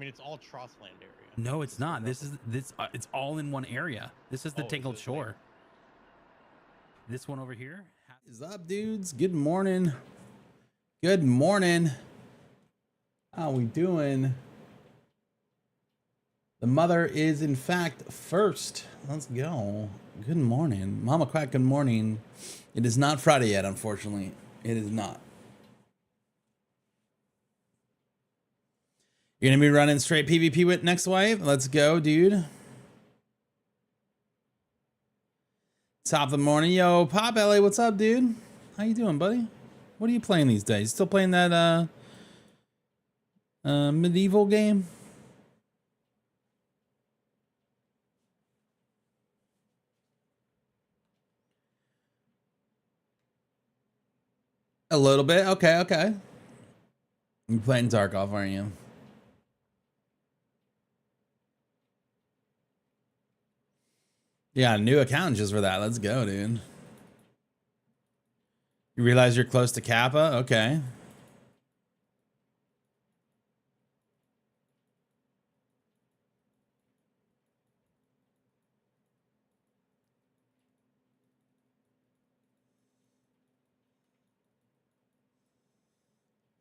mean, it's all Trossland area. No, it's not. This is it's all in one area. This is the Tinkled Shore. Like... This one over here. What is up, dudes? Good morning. Good morning. How we doing? The mother is in fact first. Let's go. Good morning, Mama Quack. Good morning. It is not Friday yet, unfortunately. It is not. You're gonna be running straight PvP with next wave. Let's go, dude. Top of the morning, yo, Pop LA. What's up, dude? How you doing, buddy? What are you playing these days? Still playing that medieval game? A little bit. Okay, okay. You're playing Tarkov, aren't you? Yeah, new account just for that. Let's go, dude. You realize you're close to Kappa? Okay.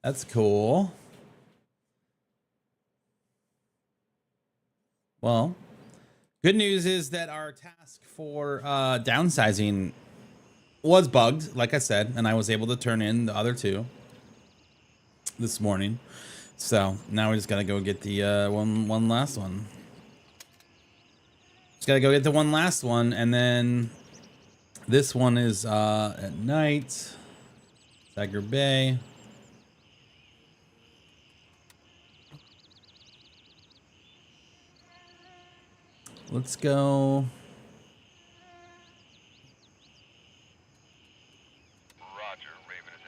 That's cool. Well, good news is that our task for downsizing was bugged, like I said, and I was able to turn in the other two this morning. So now we just gotta go get the one last one. Just gotta go get the one last one, and then this one is at night, Tiger Bay. Let's go.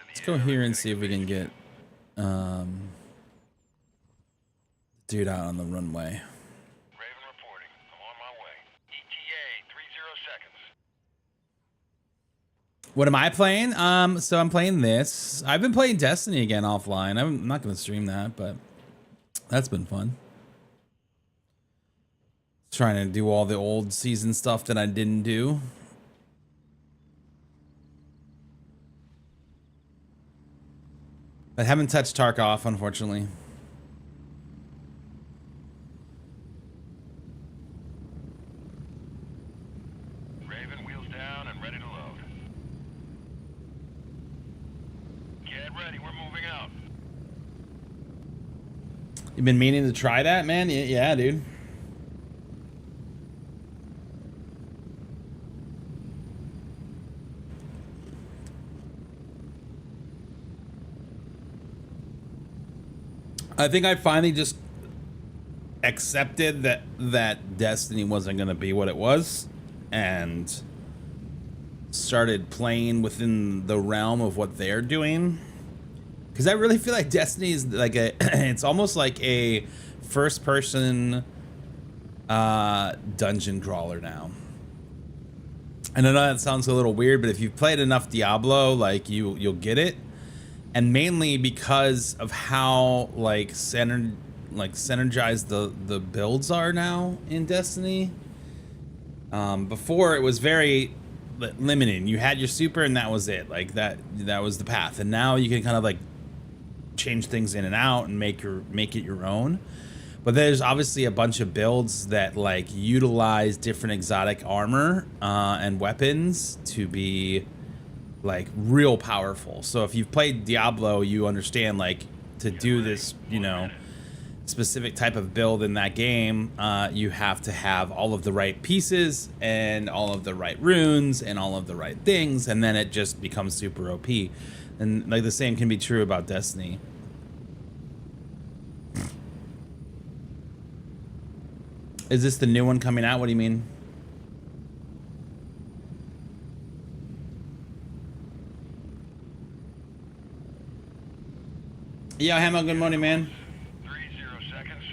Let's go here and see if we can get dude out on the runway. Raven reporting. I'm on my way. ETA 30 seconds. What am I playing? So I'm playing this. I've been playing Destiny again offline. I'm not gonna stream that, but that's been fun. Trying to do all the old season stuff that I didn't do. I haven't touched Tarkov, unfortunately. Raven, wheels down and ready to load. Get ready, we're moving out. You've been meaning to try that, man? Yeah, dude. I think I finally just accepted that Destiny wasn't going to be what it was and started playing within the realm of what they're doing. Because I really feel like Destiny is like it's almost like a first person dungeon crawler now. And I know that sounds a little weird, but if you've played enough Diablo, like you'll get it. And mainly because of how synergized the builds are now in Destiny. Before it was very limiting. You had your super and that was it. Like that was the path. And now you can kind of like change things in and out and make it your own. But there's obviously a bunch of builds that like utilize different exotic armor and weapons to be like real powerful. So if you've played Diablo, you understand like to do this, you know, specific type of build in that game, you have to have all of the right pieces and all of the right runes and all of the right things, and then it just becomes super OP. And like the same can be true about Destiny. Is this the new one coming out? What do you mean? Yeah, Hamo, good morning, man. 30 seconds.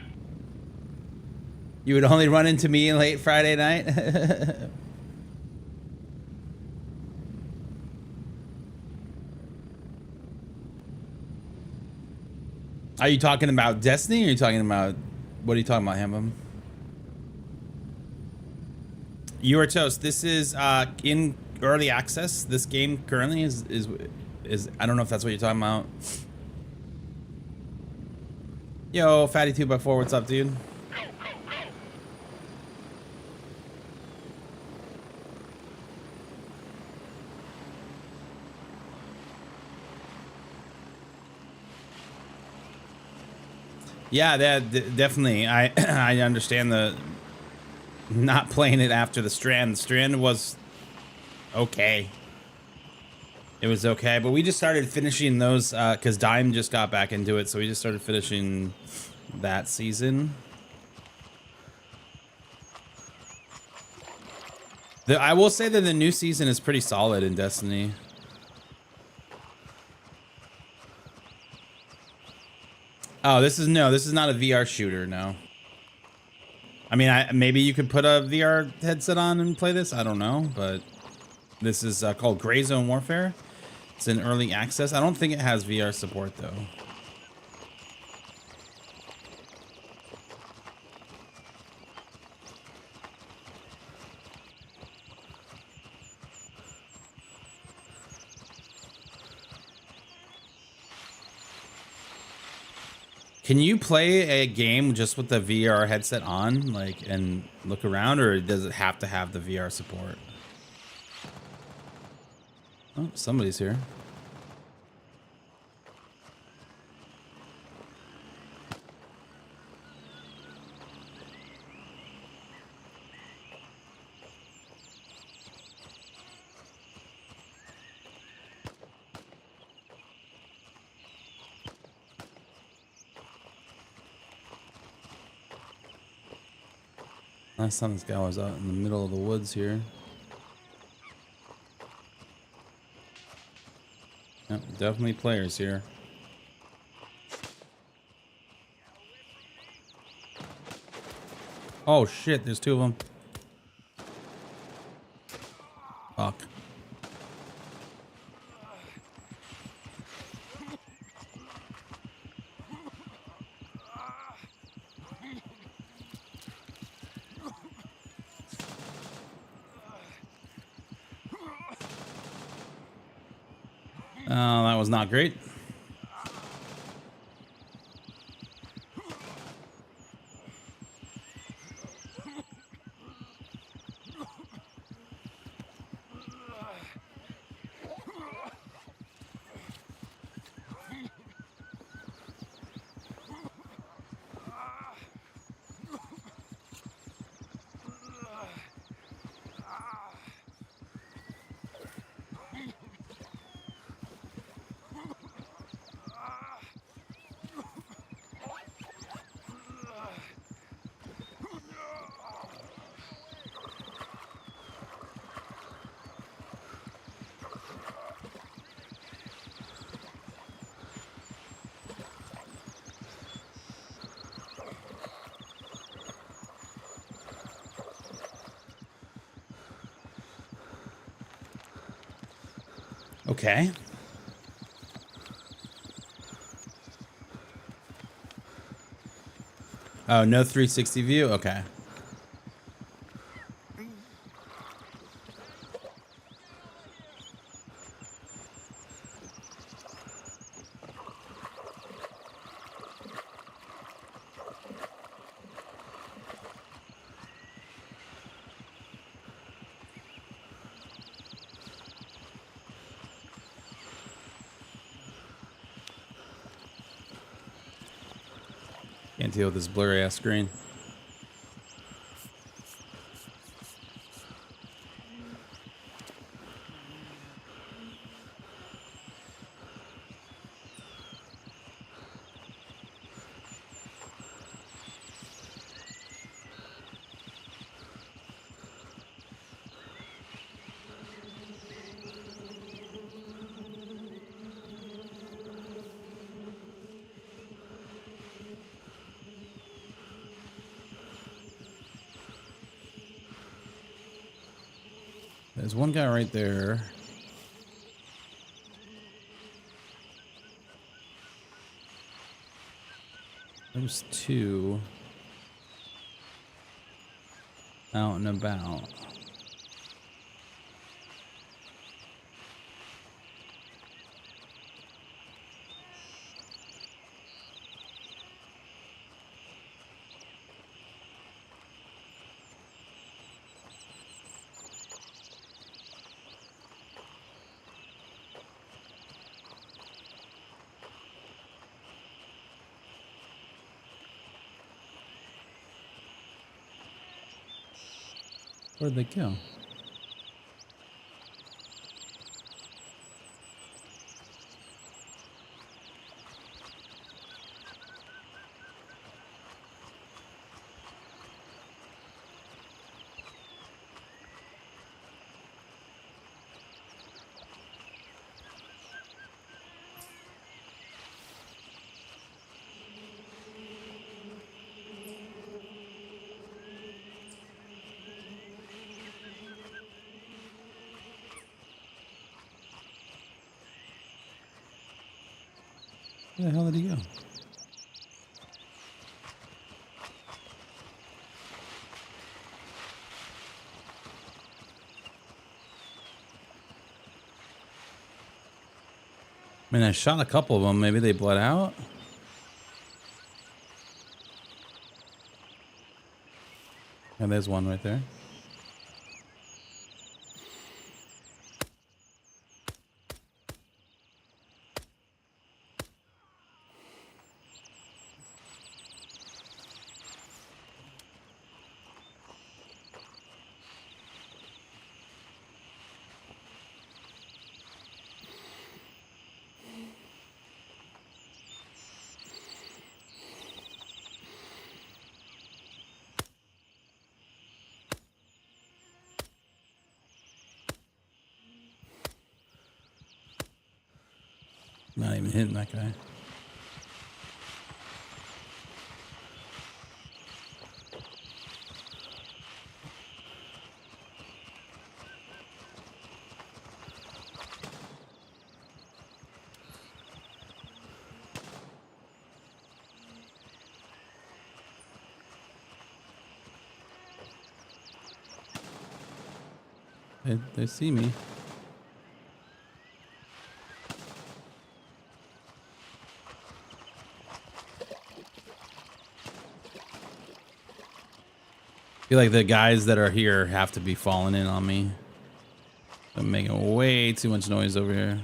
You would only run into me late Friday night? Are you talking about Destiny or are you talking about What are you talking about, Hambum? You are toast. This is in early access. This game currently is I don't know if that's what you're talking about. Yo, Fatty 2x4, what's up, dude? Yeah, that definitely. I I understand the not playing it after the Strand. The Strand was okay. It was okay, but we just started finishing those because Dime just got back into it, so we just started finishing that season. I will say that the new season is pretty solid in Destiny. Oh, this is not a VR shooter, no. I mean, maybe you could put a VR headset on and play this. I don't know, but this is called Gray Zone Warfare. It's in early access. I don't think it has VR support though. Can you play a game just with the VR headset on, like, and look around, or does it have to have the VR support? Oh, somebody's here. Last time this guy was out in the middle of the woods here. Yep, definitely players here. Oh shit, there's two of them. Fuck. Oh, that was not great. Okay. Oh, no 360 view? Okay. Can't deal with this blurry ass screen. There's one guy right there. There's two. Out and about. Where'd they go? Where the hell did he go? I mean, I shot a couple of them. Maybe they bled out. And there's one right there. Not even hitting that guy. They see me. I feel like the guys that are here have to be falling in on me. I'm making way too much noise over here.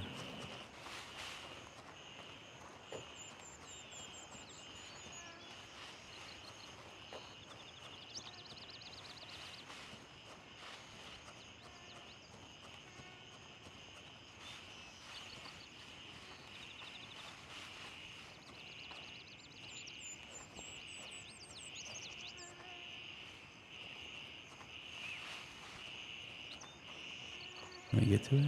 Can we get to it?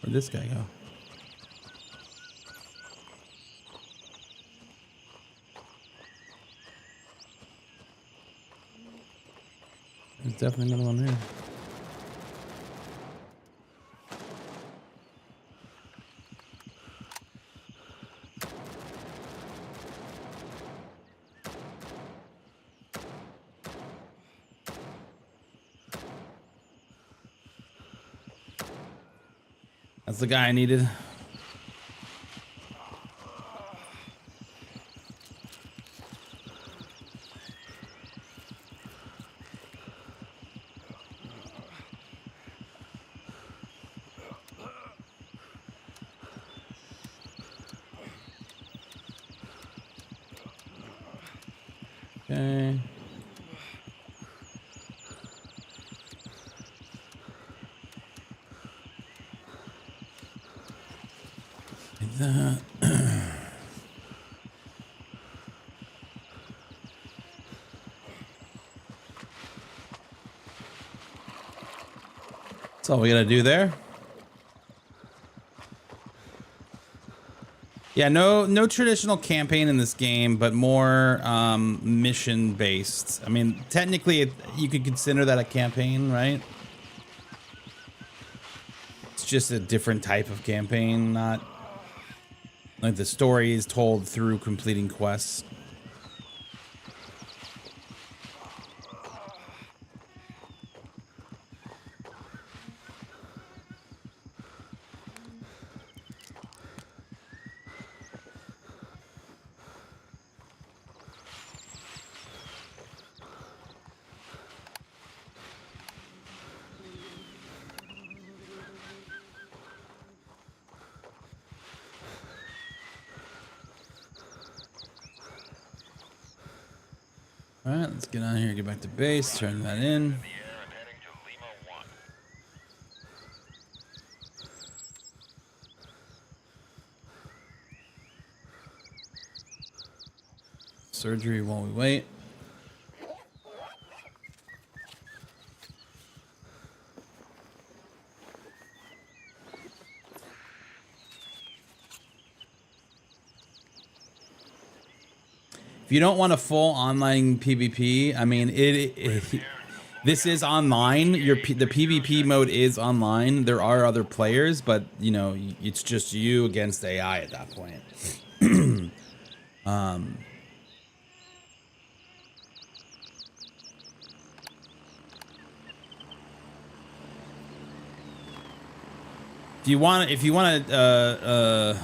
Where'd this guy go? There's definitely another one there. That's the guy I needed. Okay. That's all we gotta do there. Yeah, no traditional campaign in this game, but more mission based. I mean, technically, you could consider that a campaign, right? It's just a different type of campaign, not like the story is told through completing quests. All right, let's get on here, get back to base, turn that in. Surgery while we wait. If you don't want a full online PvP, I mean, this is online. The PvP mode is online. There are other players, but you know, it's just you against AI at that point. If you want a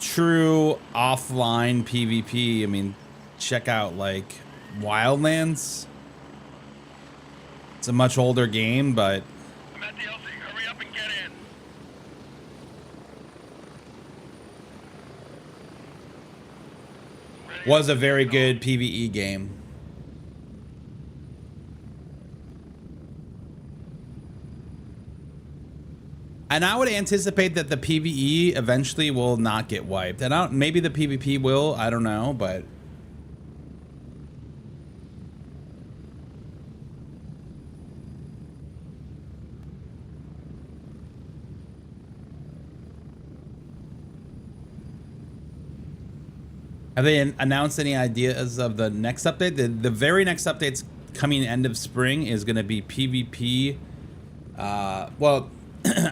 true offline PvP, I mean, check out like Wildlands. It's a much older game, but I'm at the LC. Hurry up and get in. was a very good PvE game. And I would anticipate that the PvE eventually will not get wiped. And maybe the PvP will, I don't know, but have they announced any ideas of the next update? The very next update's coming end of spring is going to be PvP. Well,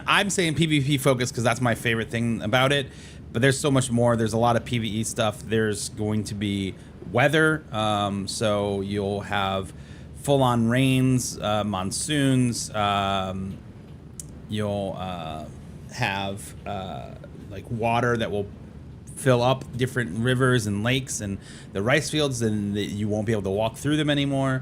I'm saying PvP focus because that's my favorite thing about it. But there's so much more. There's a lot of PvE stuff. There's going to be weather. So you'll have full-on rains, monsoons. You'll have like water that will fill up different rivers and lakes and the rice fields, and you won't be able to walk through them anymore.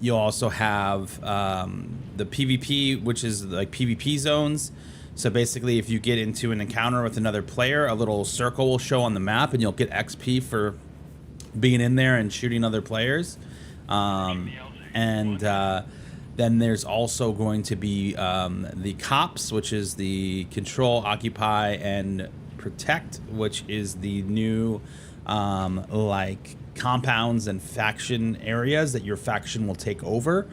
You'll also have the PvP, which is like PvP zones. So basically, if you get into an encounter with another player, a little circle will show on the map, and you'll get XP for being in there and shooting other players. Then there's also going to be the cops, which is the control, occupy, and protect, which is the new like compounds and faction areas that your faction will take over.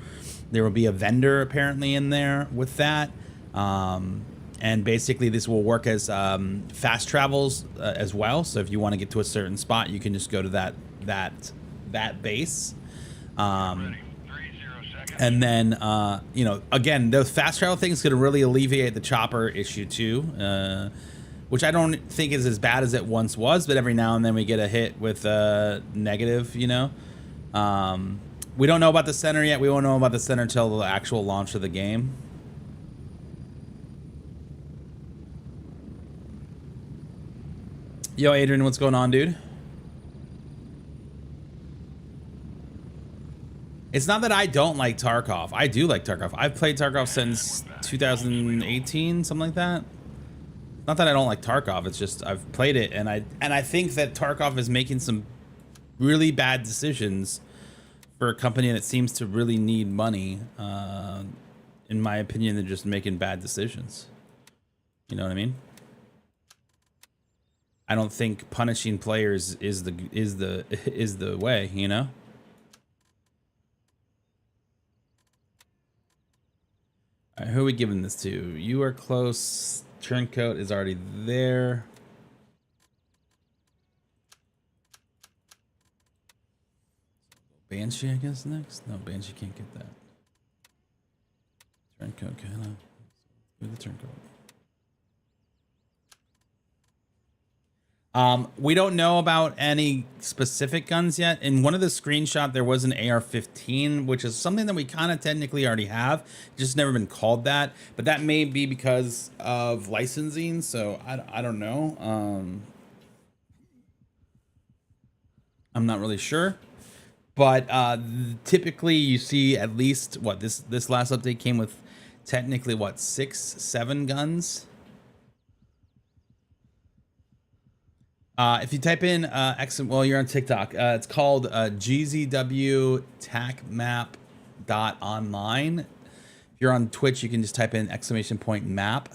There will be a vendor apparently in there with that, and basically this will work as fast travels as well. So if you want to get to a certain spot, you can just go to that base. And then you know, again, those fast travel things going to really alleviate the chopper issue too, which I don't think is as bad as it once was, but every now and then we get a hit with negative, you know. We don't know about the center yet. We won't know about the center until the actual launch of the game. Yo, Adrian, what's going on, dude? It's not that I don't like Tarkov. I do like Tarkov. I've played Tarkov since 2018, something like that. Not that I don't like Tarkov. It's just I've played it, and I think that Tarkov is making some really bad decisions for a company that seems to really need money. In my opinion, they're just making bad decisions. You know what I mean? I don't think punishing players is the way, you know? All right, who are we giving this to? You are close. Turncoat is already there. Banshee, I guess, next? No, Banshee can't get that. Turncoat, can I? With the turncoat. We don't know about any specific guns yet. In one of the screenshot, there was an AR-15, which is something that we kind of technically already have, just never been called that. But that may be because of licensing, so I don't know. I'm not really sure. But typically, you see at least what this last update came with. Technically, what, 6-7 guns? If you type in well, you're on TikTok. It's called GZW TacMap.online. If you're on Twitch, you can just type in !map,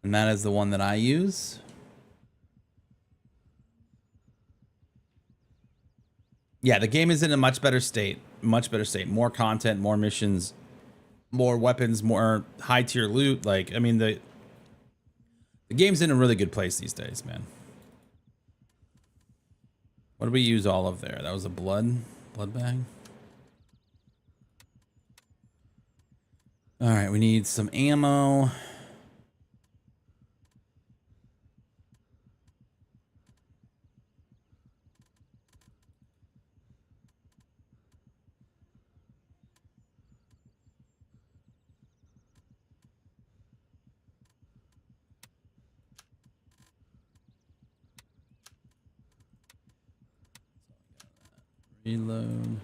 and that is the one that I use. Yeah, the game is in a much better state. Much better state. More content, more missions, more weapons, more high tier loot. Like, I mean, the game's in a really good place these days, man. What did we use all of there? That was a blood bag. All right, we need some ammo. Reload.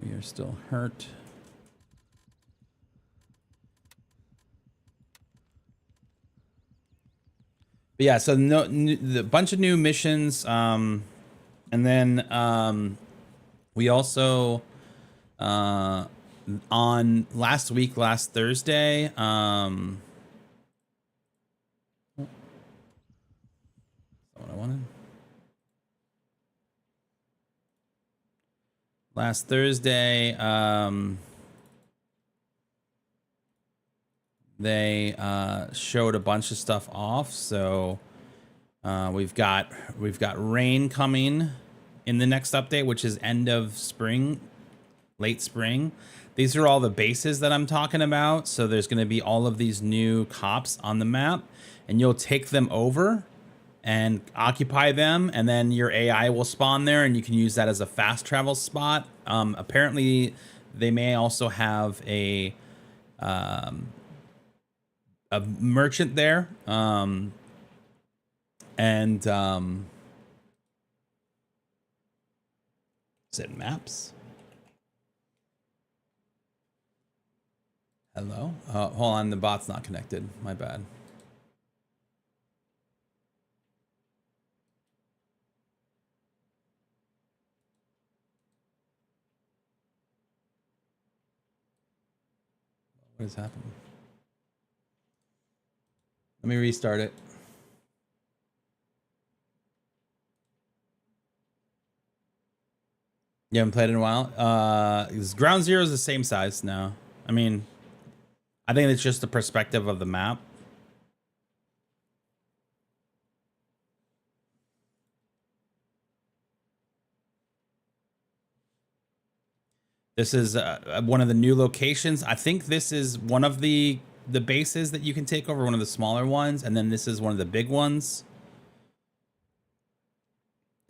We are still hurt. But yeah, so the bunch of new missions, and then we also on last Thursday, what I wanted. Last Thursday, they showed a bunch of stuff off. So we've got rain coming in the next update, which is end of spring, late spring. These are all the bases that I'm talking about. So there's going to be all of these new cops on the map, and you'll take them over and occupy them, and then your AI will spawn there, and you can use that as a fast travel spot. Apparently, they may also have a merchant there, and is it maps? Hello? Hold on, the bot's not connected. My bad. What has happened? Let me restart it. You haven't played in a while? Ground Zero is the same size now. I mean, I think it's just the perspective of the map. This is one of the new locations. I think this is one of the bases that you can take over, one of the smaller ones, and then this is one of the big ones.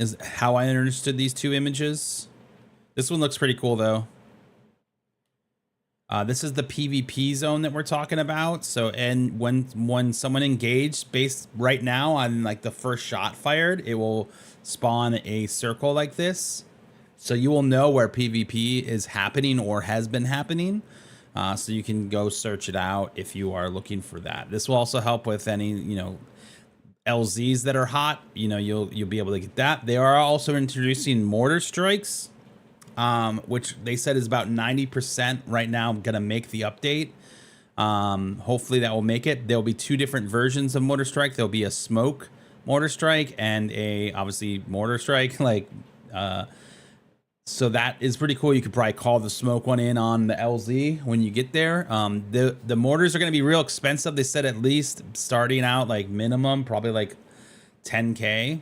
Is how I understood these two images. This one looks pretty cool though. This is the PvP zone that we're talking about. So, and when someone engaged, based right now on like the first shot fired, it will spawn a circle like this. So you will know where PvP is happening or has been happening. So you can go search it out if you are looking for that. This will also help with any, LZs that are hot. You'll be able to get that. They are also introducing mortar strikes, which they said is about 90% right now going to make the update. Hopefully that will make it. There'll be two different versions of mortar strike. There'll be a smoke mortar strike and a obviously mortar strike. Like, so that is pretty cool. You could probably call the smoke one in on the LZ when you get there. The mortars are going to be real expensive. They said at least starting out like minimum, probably like 10K.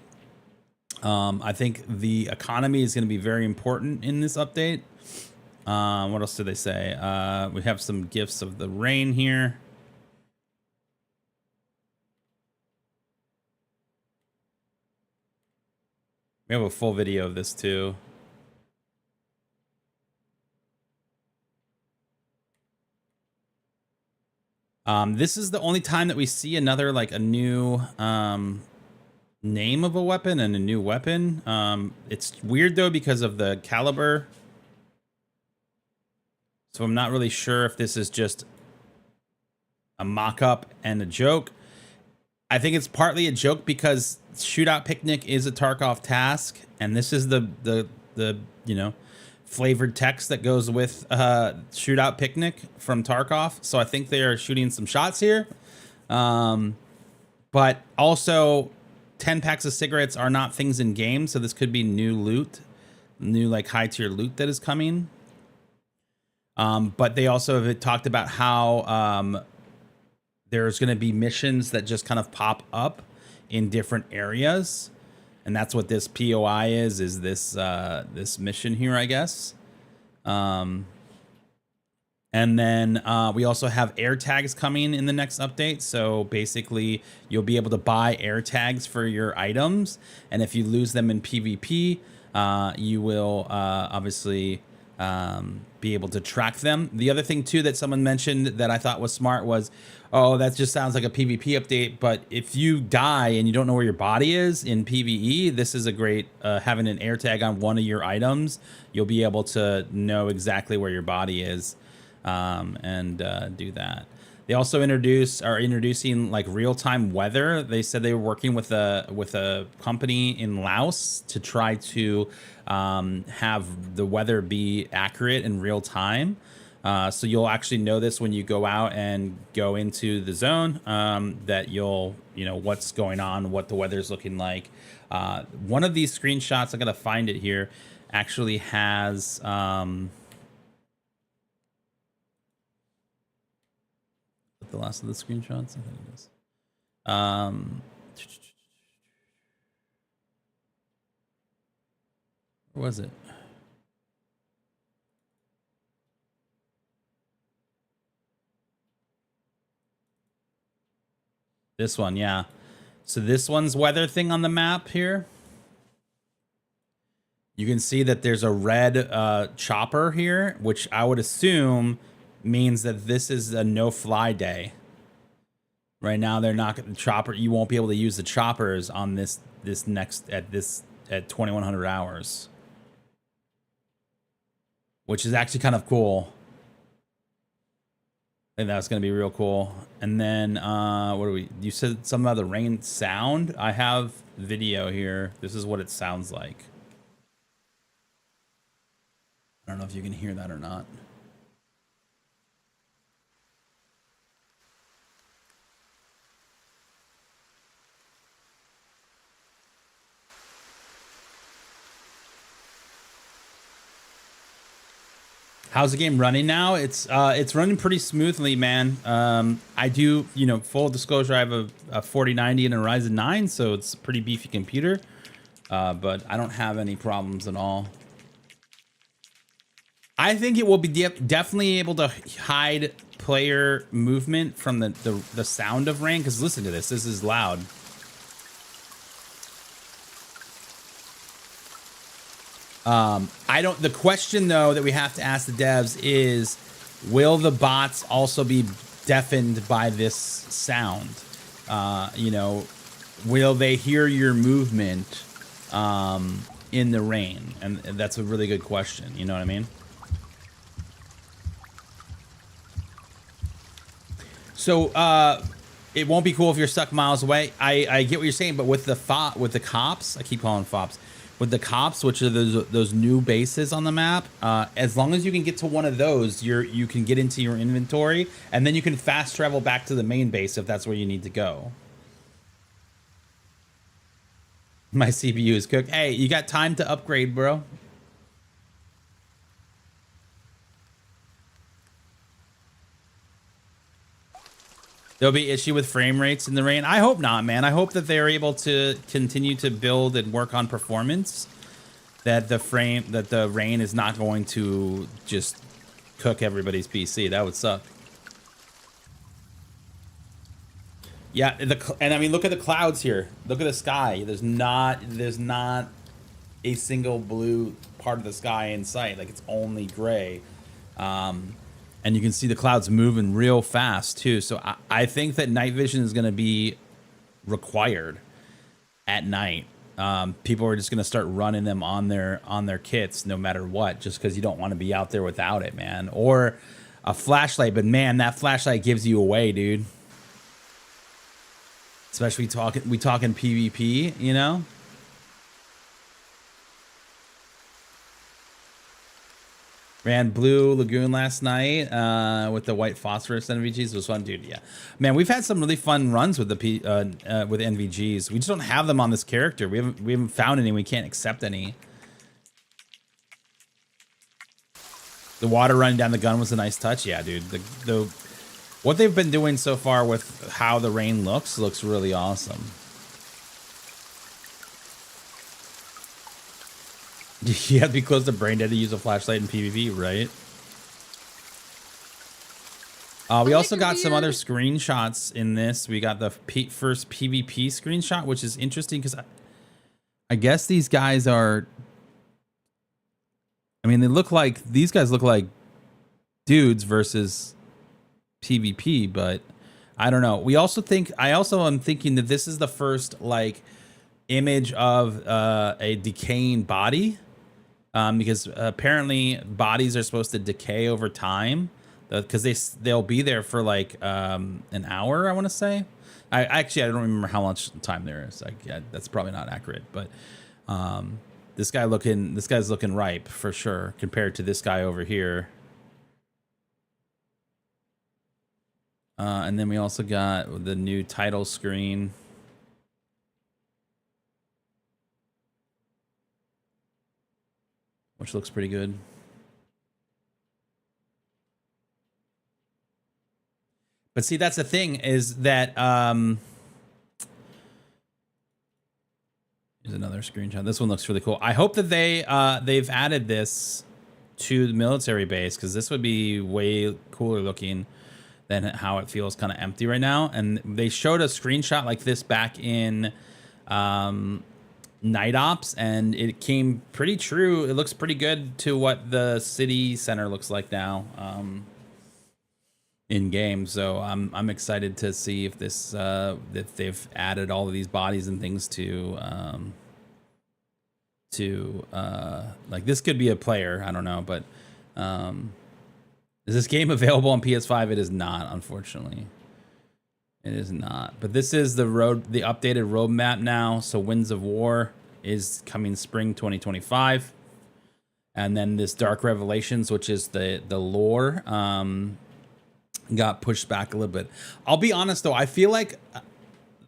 I think the economy is going to be very important in this update. What else did they say? We have some gifts of the rain here. We have a full video of this too. This is the only time that we see another, like a new name of a weapon and a new weapon. It's weird though because of the caliber. So I'm not really sure if this is just a mock-up and a joke. I think it's partly a joke because Shootout Picnic is a Tarkov task, and this is the you know, flavored text that goes with Shootout Picnic from Tarkov. So I think they are shooting some shots here. But also 10 packs of cigarettes are not things in game, so this could be new loot, new like high tier loot that is coming. But they also have talked about how there's going to be missions that just kind of pop up in different areas. And that's what this POI is this this mission here, I guess. And then we also have air tags coming in the next update. So basically you'll be able to buy air tags for your items. And if you lose them in PvP, you will obviously be able to track them. The other thing too that someone mentioned that I thought was smart was, oh, that just sounds like a PvP update, but if you die and you don't know where your body is in PvE, this is a great, having an air tag on one of your items, you'll be able to know exactly where your body is, and do that. They also are introducing like real-time weather. They said they were working with a company in Laos to try to have the weather be accurate in real time. So you'll actually know this when you go out and go into the zone, that you know what's going on, what the weather's looking like. One of these screenshots, I gotta find it here, actually has the last of the screenshots. I think it is. Where was it? This one, yeah. So this one's weather thing on the map here. You can see that there's a red chopper here, which I would assume means that this is a no-fly day. Right now, they're not the chopper. You won't be able to use the choppers on this next at 2100 hours, which is actually kind of cool. I think that's going to be real cool. And then what do we? You said something about the rain sound. I have video here. This is what it sounds like. I don't know if you can hear that or not. How's the game running now? It's running pretty smoothly, man. I do, you know, full disclosure, I have a 4090 and a Ryzen 9, so it's a pretty beefy computer. But I don't have any problems at all. I think it will be definitely able to hide player movement from the sound of rain, because listen to this. This is loud. The question though that we have to ask the devs is, will the bots also be deafened by this sound? You know, will they hear your movement in the rain? And that's a really good question. You know what I mean? So it won't be cool if you're stuck miles away. I get what you're saying, but with the cops, I keep calling fops. With the cops, which are those new bases on the map, as long as you can get to one of those, you can get into your inventory, and then you can fast travel back to the main base if that's where you need to go. My CPU is cooked. Hey, you got time to upgrade, bro. There'll be issue with frame rates in the rain. I hope not, man. I hope that they're able to continue to build and work on performance. That the rain is not going to just cook everybody's PC. That would suck. Yeah, and I mean, look at the clouds here. Look at the sky. There's not a single blue part of the sky in sight. Like, it's only gray. And you can see the clouds moving real fast too. So I think that night vision is going to be required at night. People are just going to start running them on their kits no matter what, just because you don't want to be out there without it, man. Or a flashlight, but man, that flashlight gives you away, dude. Especially we talking PvP, you know? Ran Blue Lagoon last night with the white phosphorus NVGs. It was fun, dude. Yeah, man, we've had some really fun runs with the with NVGs. We just don't have them on this character. We haven't found any. We can't accept any. The water running down the gun was a nice touch. Yeah, dude. The what they've been doing so far with how the rain looks really awesome. You have to be close to brain dead to use a flashlight in PvP, right? We also got some other screenshots in this. We got the first PvP screenshot, which is interesting because I guess these guys are... I mean, these guys look like dudes versus PvP, but I don't know. I also am thinking that this is the first, like, image of a decaying body. Because apparently bodies are supposed to decay over time, because they'll be there for like an hour, I want to say. I don't remember how much time there is. That's probably not accurate, but this guy's looking ripe for sure compared to this guy over here. And then we also got the new title screen. Which looks pretty good. But see, that's the thing, is that here's another screenshot. This one looks really cool. I hope that they've added this to the military base, because this would be way cooler looking than how it feels kind of empty right now. And they showed a screenshot like this back in Night Ops, and it came pretty true. It looks pretty good to what the city center looks like now in game. So I'm excited to see if this if they've added all of these bodies and things to like, this could be a player, I don't know, but is this game available on PS5? It is not, unfortunately. It is not, but this is the updated roadmap now. So Winds of War is coming spring 2025, and then this Dark Revelations, which is the lore, got pushed back a little bit. I'll be honest though, I feel like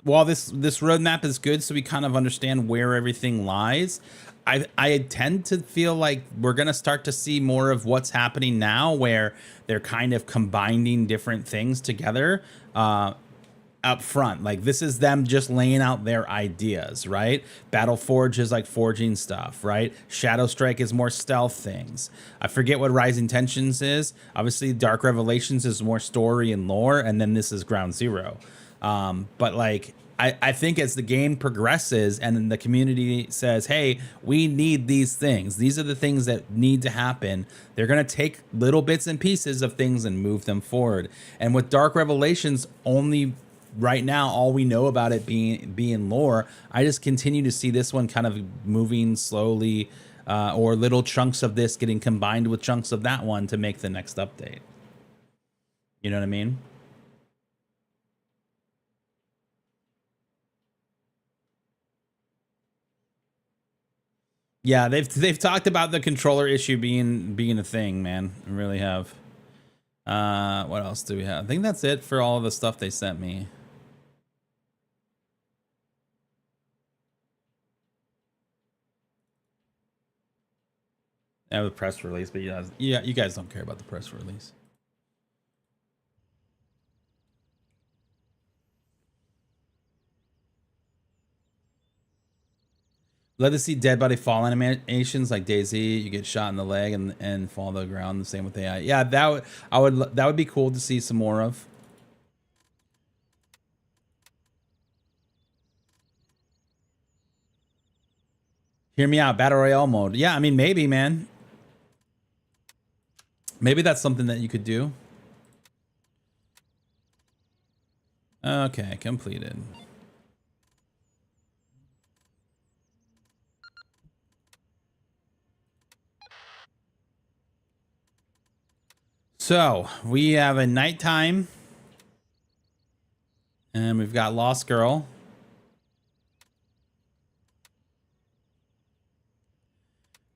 while this roadmap is good, so we kind of understand where everything lies, I tend to feel like we're gonna start to see more of what's happening now, where they're kind of combining different things together up front. Like, this is them just laying out their ideas, right? Battle Forge is like forging stuff, right? Shadow Strike is more stealth things. I forget what Rising Tensions is. Obviously, Dark Revelations is more story and lore, and then this is Ground Zero. But like, I think as the game progresses and the community says, hey, we need these things, these are the things that need to happen, they're going to take little bits and pieces of things and move them forward. And with Dark Revelations, only right now, all we know about it being lore, I just continue to see this one kind of moving slowly, or little chunks of this getting combined with chunks of that one to make the next update. You know what I mean? Yeah, they've talked about the controller issue being a thing, man. They really have. What else do we have? I think that's it for all of the stuff they sent me. have a press release, but you guys don't care about the press release. Love to see dead body fall animations like DayZ. You get shot in the leg and fall to the ground. The same with AI. Yeah, that would be cool to see some more of. Hear me out, battle royale mode. Yeah, I mean maybe, man. Maybe that's something that you could do. Okay, completed. So we have a nighttime, and we've got Lost Girl.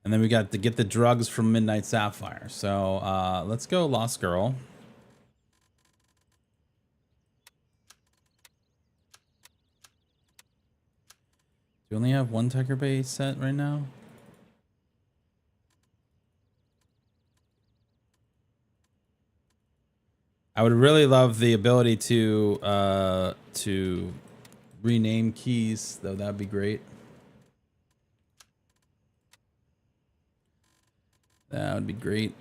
And then we got to get the drugs from Midnight Sapphire. So let's go Lost Girl. Do you only have one Tiger Bay set right now? I would really love the ability to rename keys, though. That'd be great. That would be great.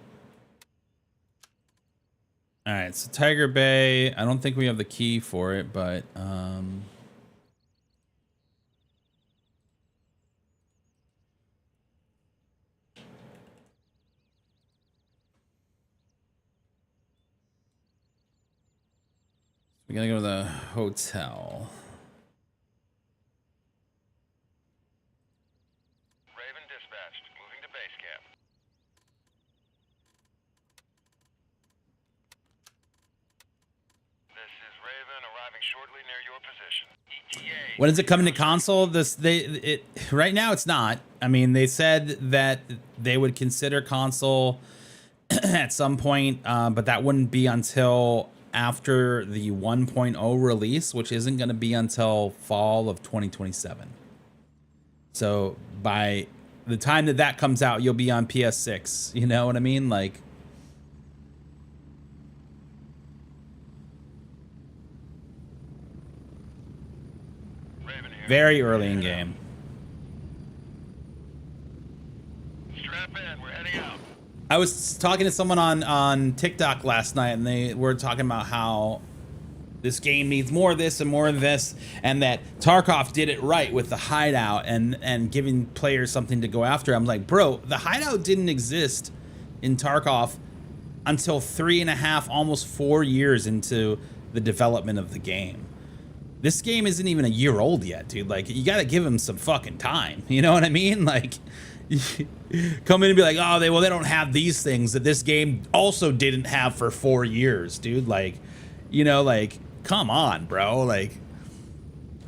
All right, so Tiger Bay. I don't think we have the key for it, but we gotta go to the hotel. Raven dispatched. Moving to base camp. This is Raven arriving shortly near your position. ETA. When is it coming to console? Right now it's not. I mean, they said that they would consider console at some point, but that wouldn't be until after the 1.0 release, which isn't going to be until fall of 2027. So by the time that comes out, you'll be on PS6. You know what I mean? Like, very early in game. Strap in. We're heading out. I was talking to someone on TikTok last night, and they were talking about how this game needs more of this and more of this, and that Tarkov did it right with the hideout and giving players something to go after. I'm like, bro, the hideout didn't exist in Tarkov until 3.5, almost 4 years into the development of the game. This game isn't even a year old yet, dude. Like, you got to give them some fucking time. You know what I mean? Like, come in and be like, oh, they don't have these things that this game also didn't have for 4 years, dude. Like, you know, like, come on, bro. Like,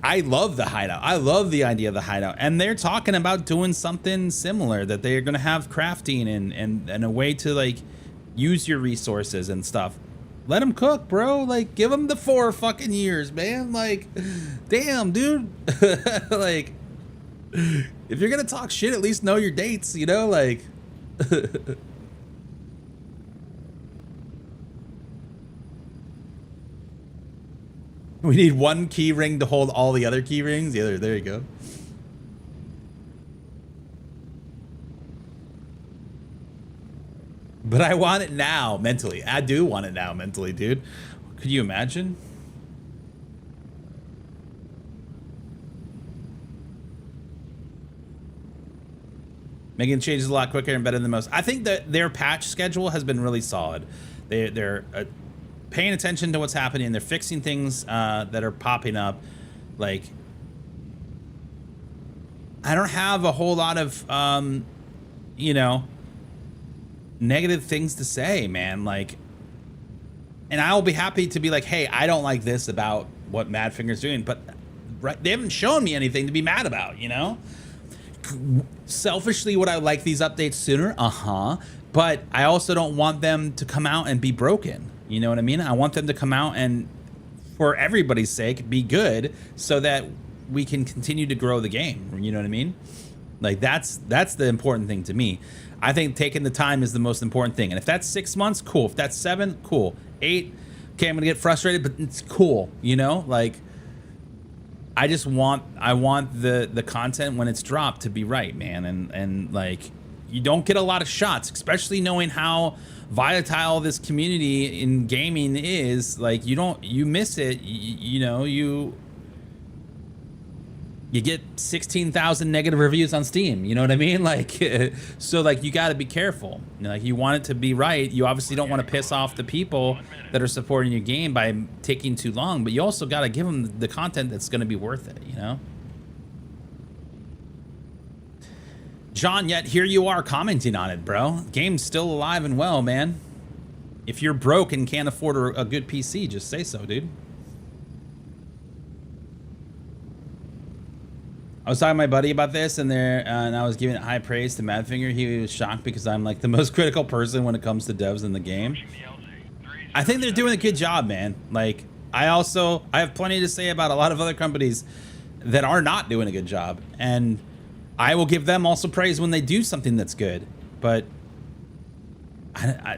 I love the hideout. I love the idea of the hideout. And they're talking about doing something similar, that they're going to have crafting and a way to, like, use your resources and stuff. Let them cook, bro. Like, give them the 4 fucking years, man. Like, damn, dude. Like, if you're gonna talk shit, at least know your dates, you know? Like, we need one key ring to hold all the other key rings. Yeah, there you go. But I want it now, mentally. I do want it now, mentally, dude. Could you imagine? Making changes a lot quicker and better than most. I think that their patch schedule has been really solid. They're paying attention to what's happening. They're fixing things that are popping up. Like, I don't have a whole lot of, you know, negative things to say, man. Like, and I'll be happy to be like, hey, I don't like this about what Madfinger's doing, but right, they haven't shown me anything to be mad about, you know? Selfishly, would I like these updates sooner? But I also don't want them to come out and be broken. You know what I mean? I want them to come out and, for everybody's sake, be good, so that we can continue to grow the game. You know what I mean? Like, that's the important thing to me. I think taking the time is the most important thing. And if that's 6 months, cool. If that's 7, cool. 8, okay, I'm gonna get frustrated, but it's cool, you know? Like, I want the content when it's dropped to be right, man. And like, you don't get a lot of shots, especially knowing how volatile this community in gaming is. Like, you miss it, you know, you get 16,000 negative reviews on Steam. You know what I mean? Like, so like, you got to be careful. You know, like, you want it to be right. You obviously don't want to piss off the people that are supporting your game by taking too long, but you also got to give them the content that's going to be worth it, you know? John, yet here you are commenting on it, bro. Game's still alive and well, man. If you're broke and can't afford a good PC, just say so, dude. I was talking to my buddy about this, and I was giving it high praise to Madfinger. He was shocked because I'm like the most critical person when it comes to devs in the game. I think they're doing a good job, man. Like, I have plenty to say about a lot of other companies that are not doing a good job, and I will give them also praise when they do something that's good. But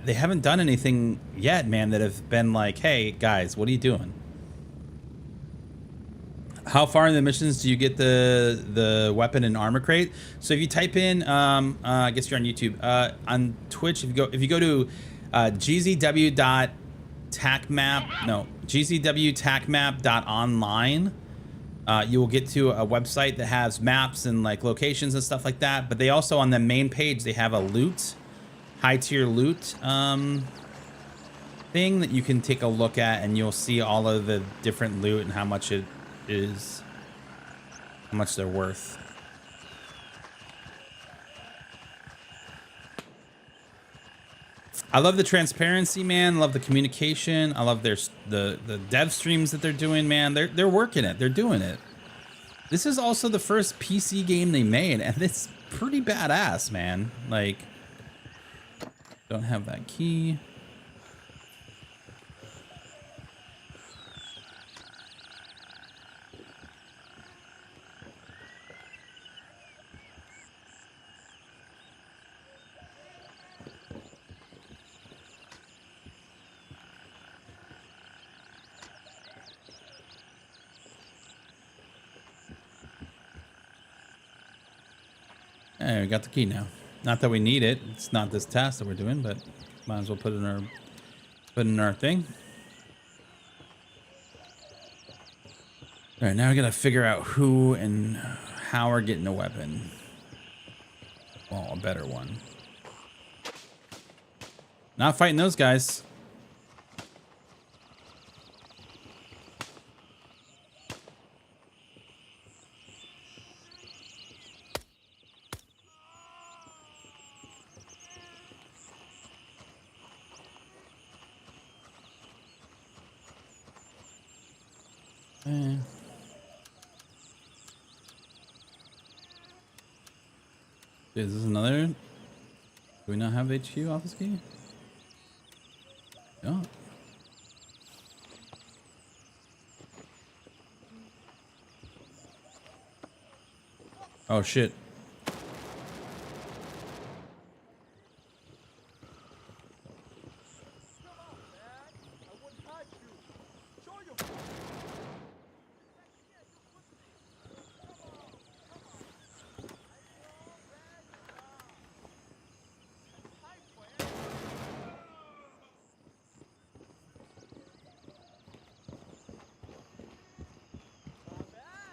they haven't done anything yet, man, that have been like, hey guys, what are you doing? How far in the missions do you get the weapon and armor crate? So if you type in, I guess you're on YouTube, on Twitch, if you go to gzwtacmap.online, you will get to a website that has maps and like locations and stuff like that. But they also, on the main page, they have a loot, high tier loot thing that you can take a look at, and you'll see all of the different loot and how much it is, how much they're worth. I love the transparency, man. I love the communication. I love the dev streams that they're doing, man. They're working it. They're doing it. This is also the first PC game they made, and it's pretty badass, man. Like, don't have that key. Hey, we got the key now. Not that we need it. It's not this task that we're doing, but might as well put it in our thing. All right, now we gotta figure out who and how we're getting a weapon. Well, a better one. Not fighting those guys. Is this another? Do we not have HQ office key? Yeah. Oh shit.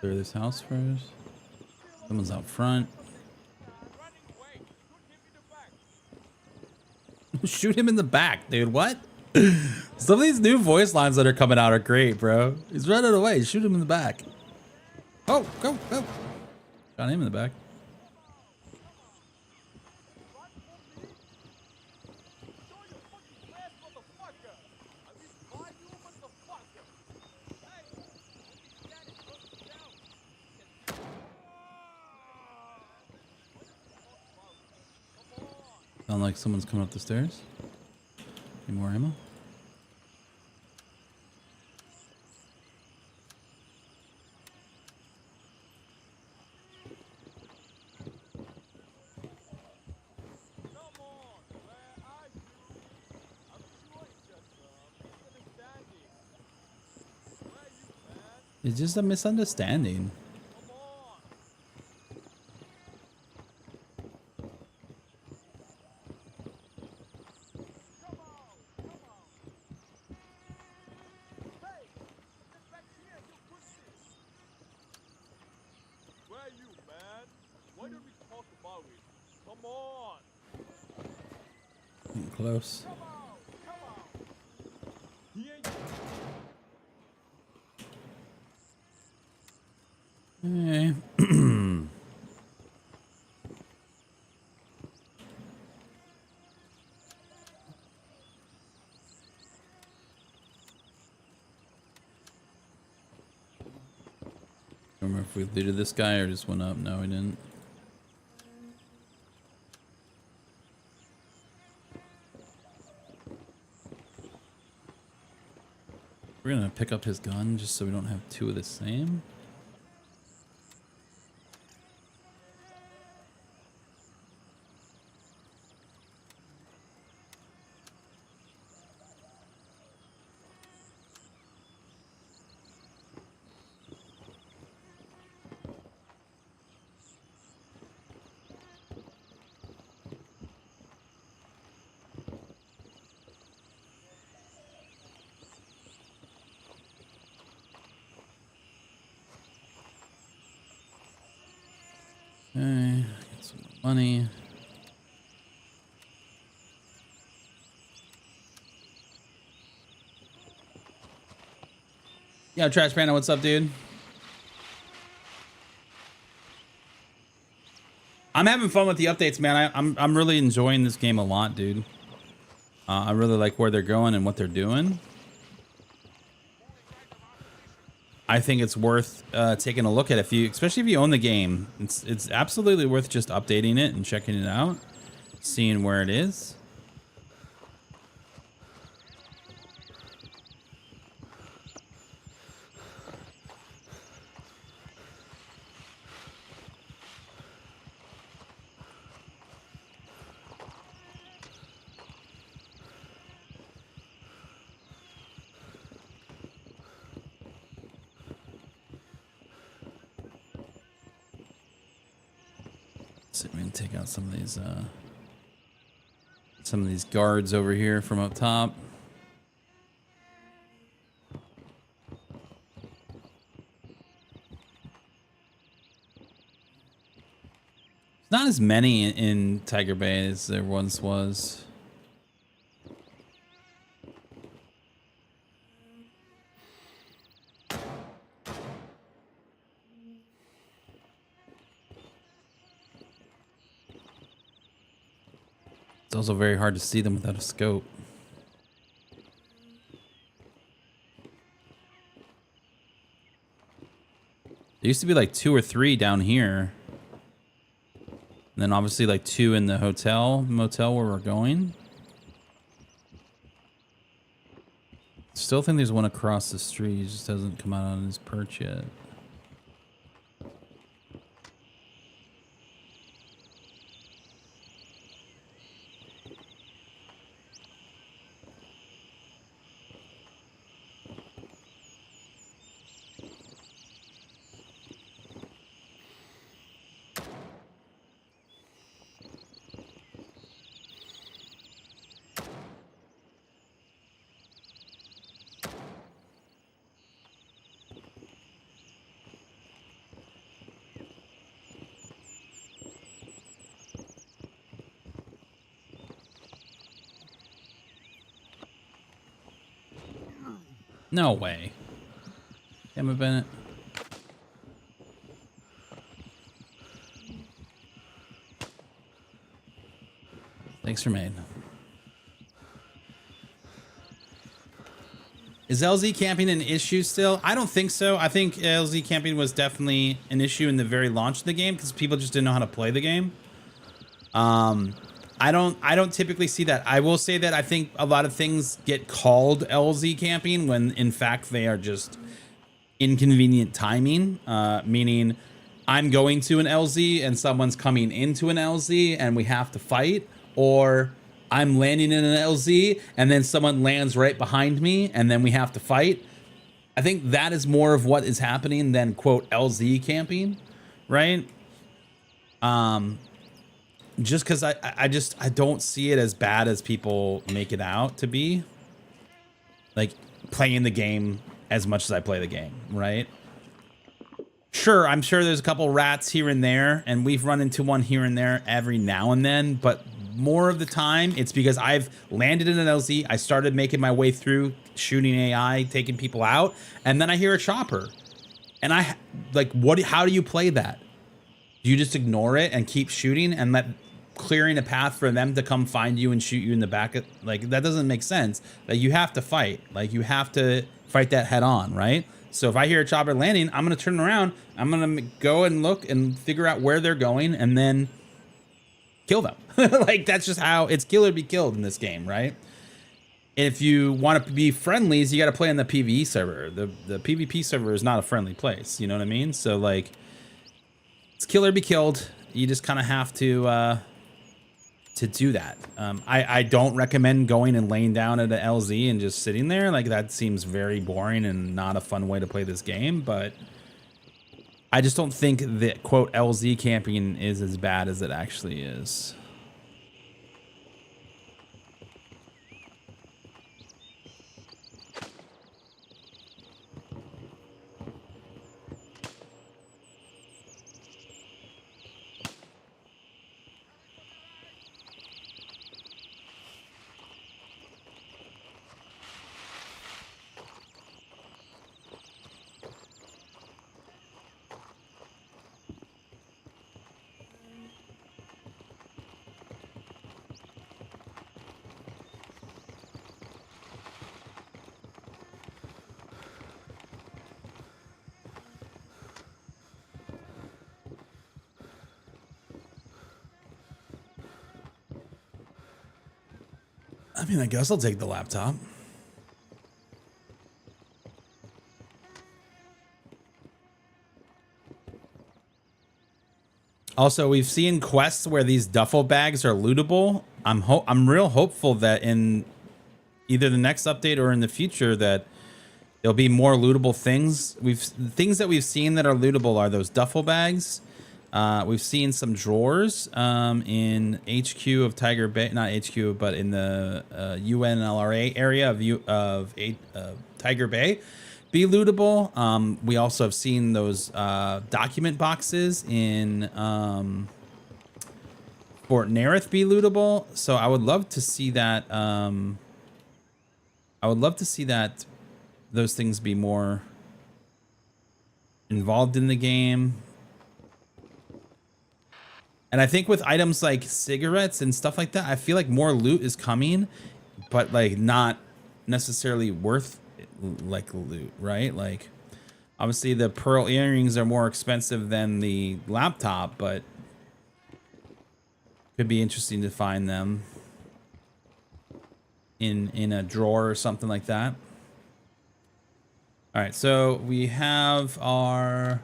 Clear this house first. Someone's out front. Shoot him in the back, dude. What? Some of these new voice lines that are coming out are great, bro. He's running away. Shoot him in the back. Oh, go, go. Got him in the back. Sound like someone's coming up the stairs. Any more ammo? It's just a misunderstanding. Getting close. Hey. Remember if we looted this guy or just went up? No, we didn't. We're gonna pick up his gun just so we don't have two of the same. Okay, get some money. Yo, Trash Panda, what's up, dude? I'm having fun with the updates, man. I'm really enjoying this game a lot, dude. I really like where they're going and what they're doing. I think it's worth taking a look at especially if you own the game. It's absolutely worth just updating it and checking it out, seeing where it is. So we can take out some of these guards over here from up top. Not as many in Tiger Bay as there once was. It's also very hard to see them without a scope. There used to be like 2 or 3 down here. And then obviously like 2 in the motel where we're going. Still think there's one across the street. He just hasn't come out on his perch yet. No way. Damn it, Bennett. Thanks for maid. Is LZ camping an issue still? I don't think so. I think LZ camping was definitely an issue in the very launch of the game because people just didn't know how to play the game. I don't typically see that. I will say that I think a lot of things get called LZ camping when in fact they are just inconvenient timing, meaning I'm going to an LZ and someone's coming into an LZ and we have to fight, or I'm landing in an LZ and then someone lands right behind me and then we have to fight. I think that is more of what is happening than quote LZ camping, right? Just because I don't see it as bad as people make it out to be. Like playing the game as much as I play the game, right? Sure, I'm sure there's a couple rats here and there, and we've run into one here and there every now and then, but more of the time it's because I've landed in an LZ, I started making my way through, shooting AI, taking people out, and then I hear a chopper. And I like, how do you play that? Do you just ignore it and keep shooting and let clearing a path for them to come find you and shoot you in the back? Like, that doesn't make sense. Like, you have to fight. Like, you have to fight that head on, right? So if I hear a chopper landing, I'm going to turn around. I'm going to go and look and figure out where they're going and then kill them. Like, that's just how it's kill or be killed in this game, right? If you want to be friendlies, you got to play on the PvE server. The PvP server is not a friendly place. You know what I mean? So, like, it's kill or be killed. You just kind of have to do that. I don't recommend going and laying down at an LZ and just sitting there. Like, that seems very boring and not a fun way to play this game, but I just don't think that quote LZ camping is as bad as it actually is. I mean, I guess I'll take the laptop. Also, we've seen quests where these duffel bags are lootable. I'm real hopeful that in either the next update or in the future that there'll be more lootable things. Things that we've seen that are lootable are those duffel bags. We've seen some drawers in HQ of Tiger Bay, not HQ, but in the UNLRA area of Tiger Bay be lootable. We also have seen those document boxes in Fort Nerith be lootable. So I would love to see that. Those things be more involved in the game. And I think with items like cigarettes and stuff like that, I feel like more loot is coming, but like not necessarily worth like loot, right? Like obviously the pearl earrings are more expensive than the laptop, but could be interesting to find them in a drawer or something like that. All right, so we have our...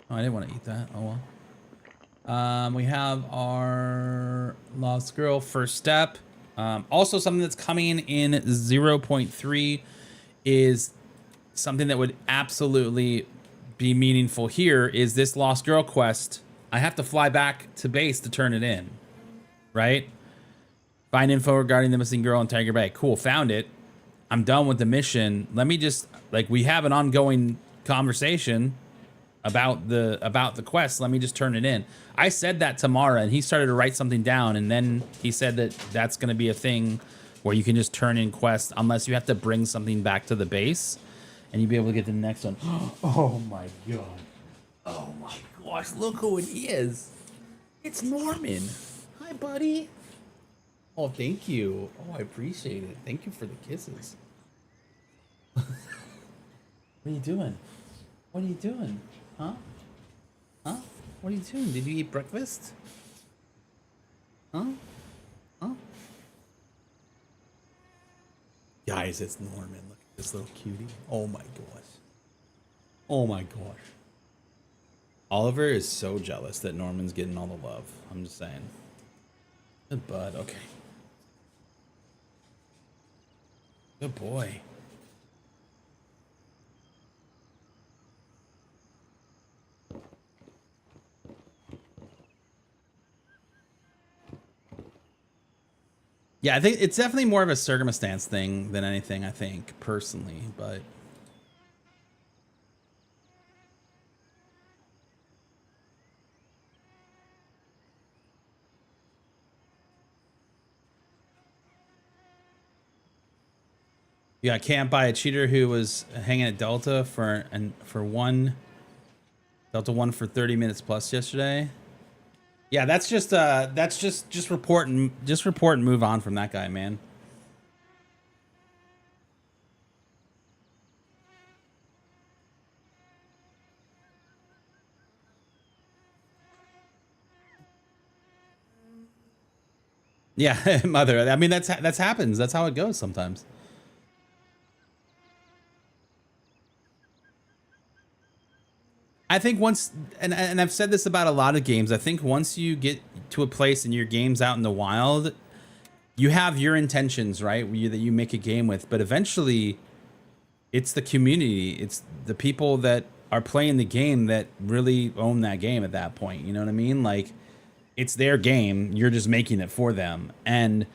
Oh, I didn't want to eat that. Oh, well. We have our Lost Girl First Step. Also, something that's coming in 0.3 is something that would absolutely be meaningful here is this Lost Girl quest. I have to fly back to base to turn it in, right? Find info regarding the missing girl in Tiger Bay. Cool, found it. I'm done with the mission. Let me just, like, we have an ongoing conversation about the quest. Let me just turn it in. I said that to Mara, and he started to write something down, and then he said that that's going to be a thing where you can just turn in quests unless you have to bring something back to the base, and you'll be able to get to the next one. Oh my god. Oh my gosh, look who it is. It's Norman. Hi, buddy. Oh, thank you. Oh, I appreciate it. Thank you for the kisses. What are you doing? What are you doing? Huh? Huh? What are you doing? Did you eat breakfast? Huh? Huh? Guys, it's Norman. Look at this little cutie. Oh my gosh. Oh my gosh. Oliver is so jealous that Norman's getting all the love. I'm just saying. Good bud. Okay. Good boy. Yeah, I think it's definitely more of a circumstance thing than anything, I think, personally, but yeah, I can't buy a cheater who was hanging at Delta for one Delta 1 for 30 minutes plus yesterday. Yeah, that's just report and move on from that guy, man. Yeah, mother. I mean, that's happens. That's how it goes sometimes. I think once, and I've said this about a lot of games. I think once you get to a place and your game's out in the wild, you have your intentions, right? That you make a game with, but eventually, it's the community, it's the people that are playing the game that really own that game at that point. You know what I mean? Like, it's their game. You're just making it for them, and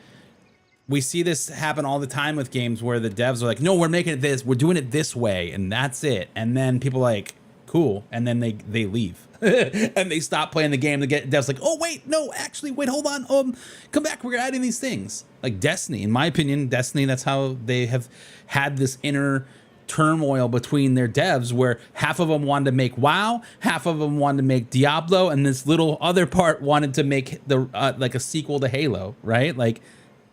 we see this happen all the time with games where the devs are like, no, we're making it this, we're doing it this way, and that's it. And then people are like, cool, and then they leave and they stop playing the game. The devs like, oh wait, no, actually, wait, hold on, come back, we're adding these things. Like Destiny, in my opinion, Destiny, that's how they have had this inner turmoil between their devs, where half of them wanted to make WoW, half of them wanted to make Diablo, and this little other part wanted to make the like a sequel to Halo, right? Like,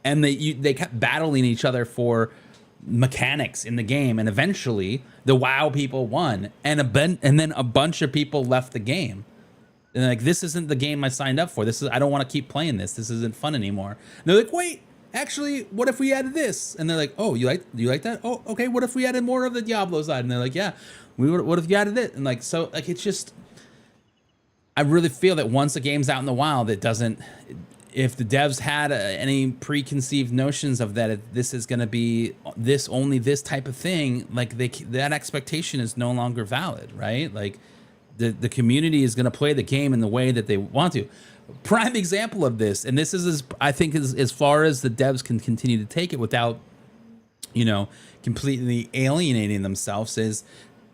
and they kept battling each other for mechanics in the game, and eventually the WoW people won, and then a bunch of people left the game. And like, this isn't the game I signed up for. I don't want to keep playing this. This isn't fun anymore. And they're like, wait, actually, what if we added this? And they're like, oh, do you like that? Oh, okay. What if we added more of the Diablo side? And they're like, yeah, what if you added it? And like, so like, it's just, I really feel that once a game's out in the wild, it doesn't, if the devs had any preconceived notions of that, this is going to be only this type of thing, like that expectation is no longer valid, right? Like the community is going to play the game in the way that they want to. Prime example of this, and this is I think as far as the devs can continue to take it without, you know, completely alienating themselves, is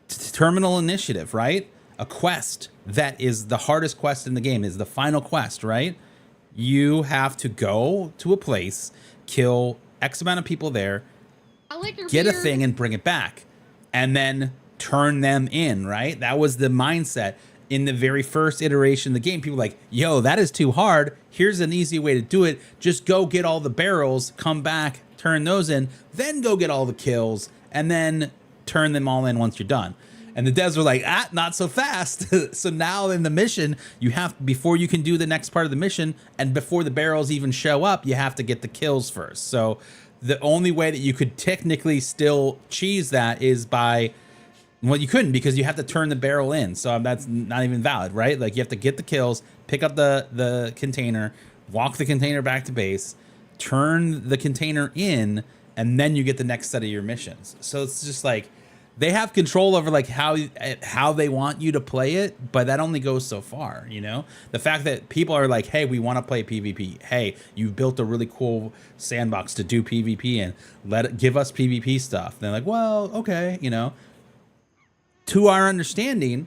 Terminal Initiative, right? A quest that is the hardest quest in the game, is the final quest, right? You have to go to a place, kill X amount of people there, get a thing and bring it back, and then turn them in, right? That was the mindset in the very first iteration of the game. People were like, yo, that is too hard. Here's an easy way to do it. Just go get all the barrels, come back, turn those in, then go get all the kills, and then turn them all in once you're done. And the devs were like, not so fast. So now in the mission, you have, before you can do the next part of the mission, and before the barrels even show up, you have to get the kills first. So the only way that you could technically still cheese that is by, well, you couldn't, because you have to turn the barrel in. So that's not even valid, right? Like, you have to get the kills, pick up the container, walk the container back to base, turn the container in, and then you get the next set of your missions. So it's just like, they have control over like how they want you to play it, but that only goes so far, you know? The fact that people are like, hey, we want to play PvP. Hey, you've built a really cool sandbox to do PvP in. Give us PvP stuff. And they're like, well, okay, you know. To our understanding,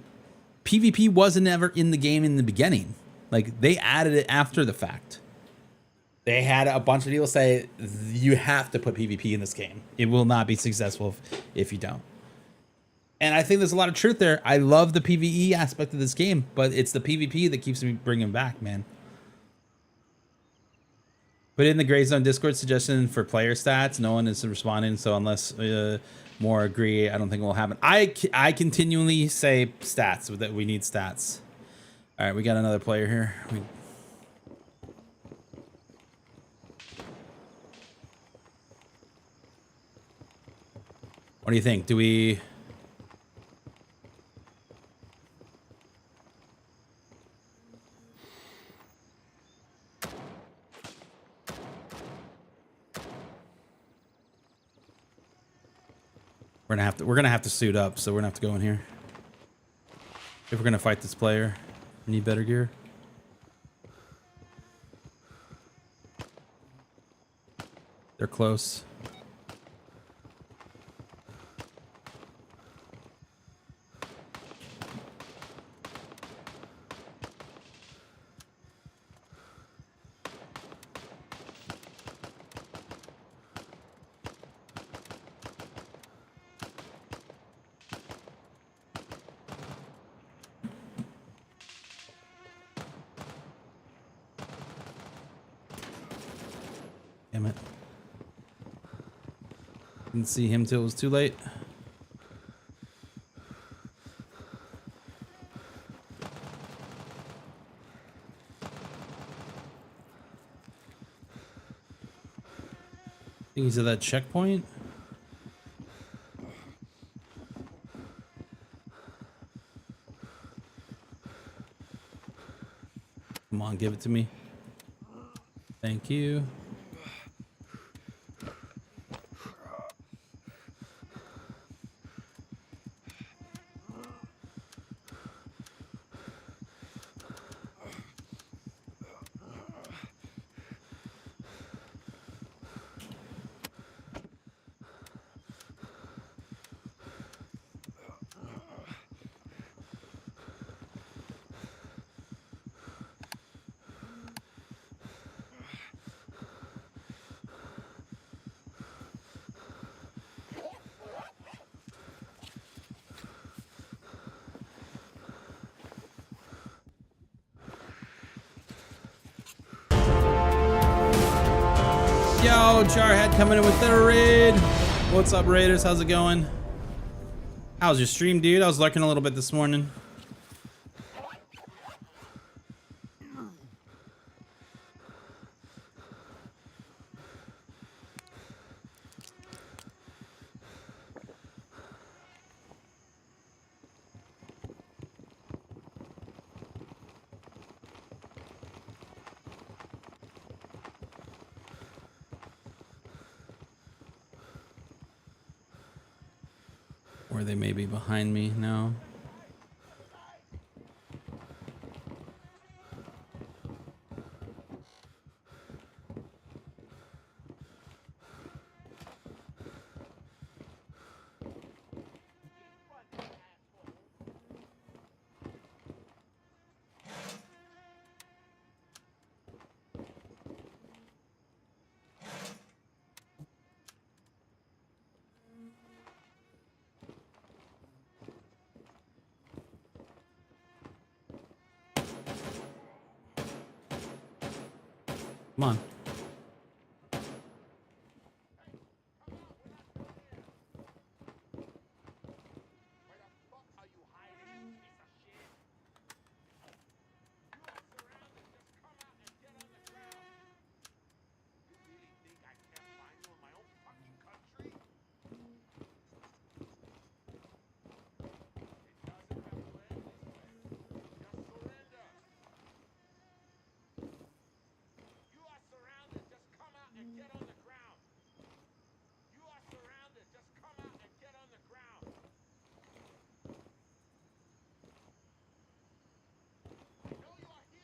PvP wasn't ever in the game in the beginning. Like, they added it after the fact. They had a bunch of people say, you have to put PvP in this game. It will not be successful if you don't. And I think there's a lot of truth there. I love the PvE aspect of this game, but it's the PvP that keeps me bringing back, man. Put in the Gray Zone Discord suggestion for player stats. No one is responding, so unless more agree, I don't think it will happen. I continually say stats, that we need stats. All right, we got another player here. What do you think? Do we... We're gonna have to suit up, so we're gonna have to go in here. If we're gonna fight this player, we need better gear. They're close. Damn it. Didn't see him till it was too late. I think he's at that checkpoint. Come on, give it to me. Thank you. Yo, Jarhead coming in with the raid. What's up, Raiders? How's it going? How's your stream, dude? I was lurking a little bit this morning. Or they may be behind me now. Come on.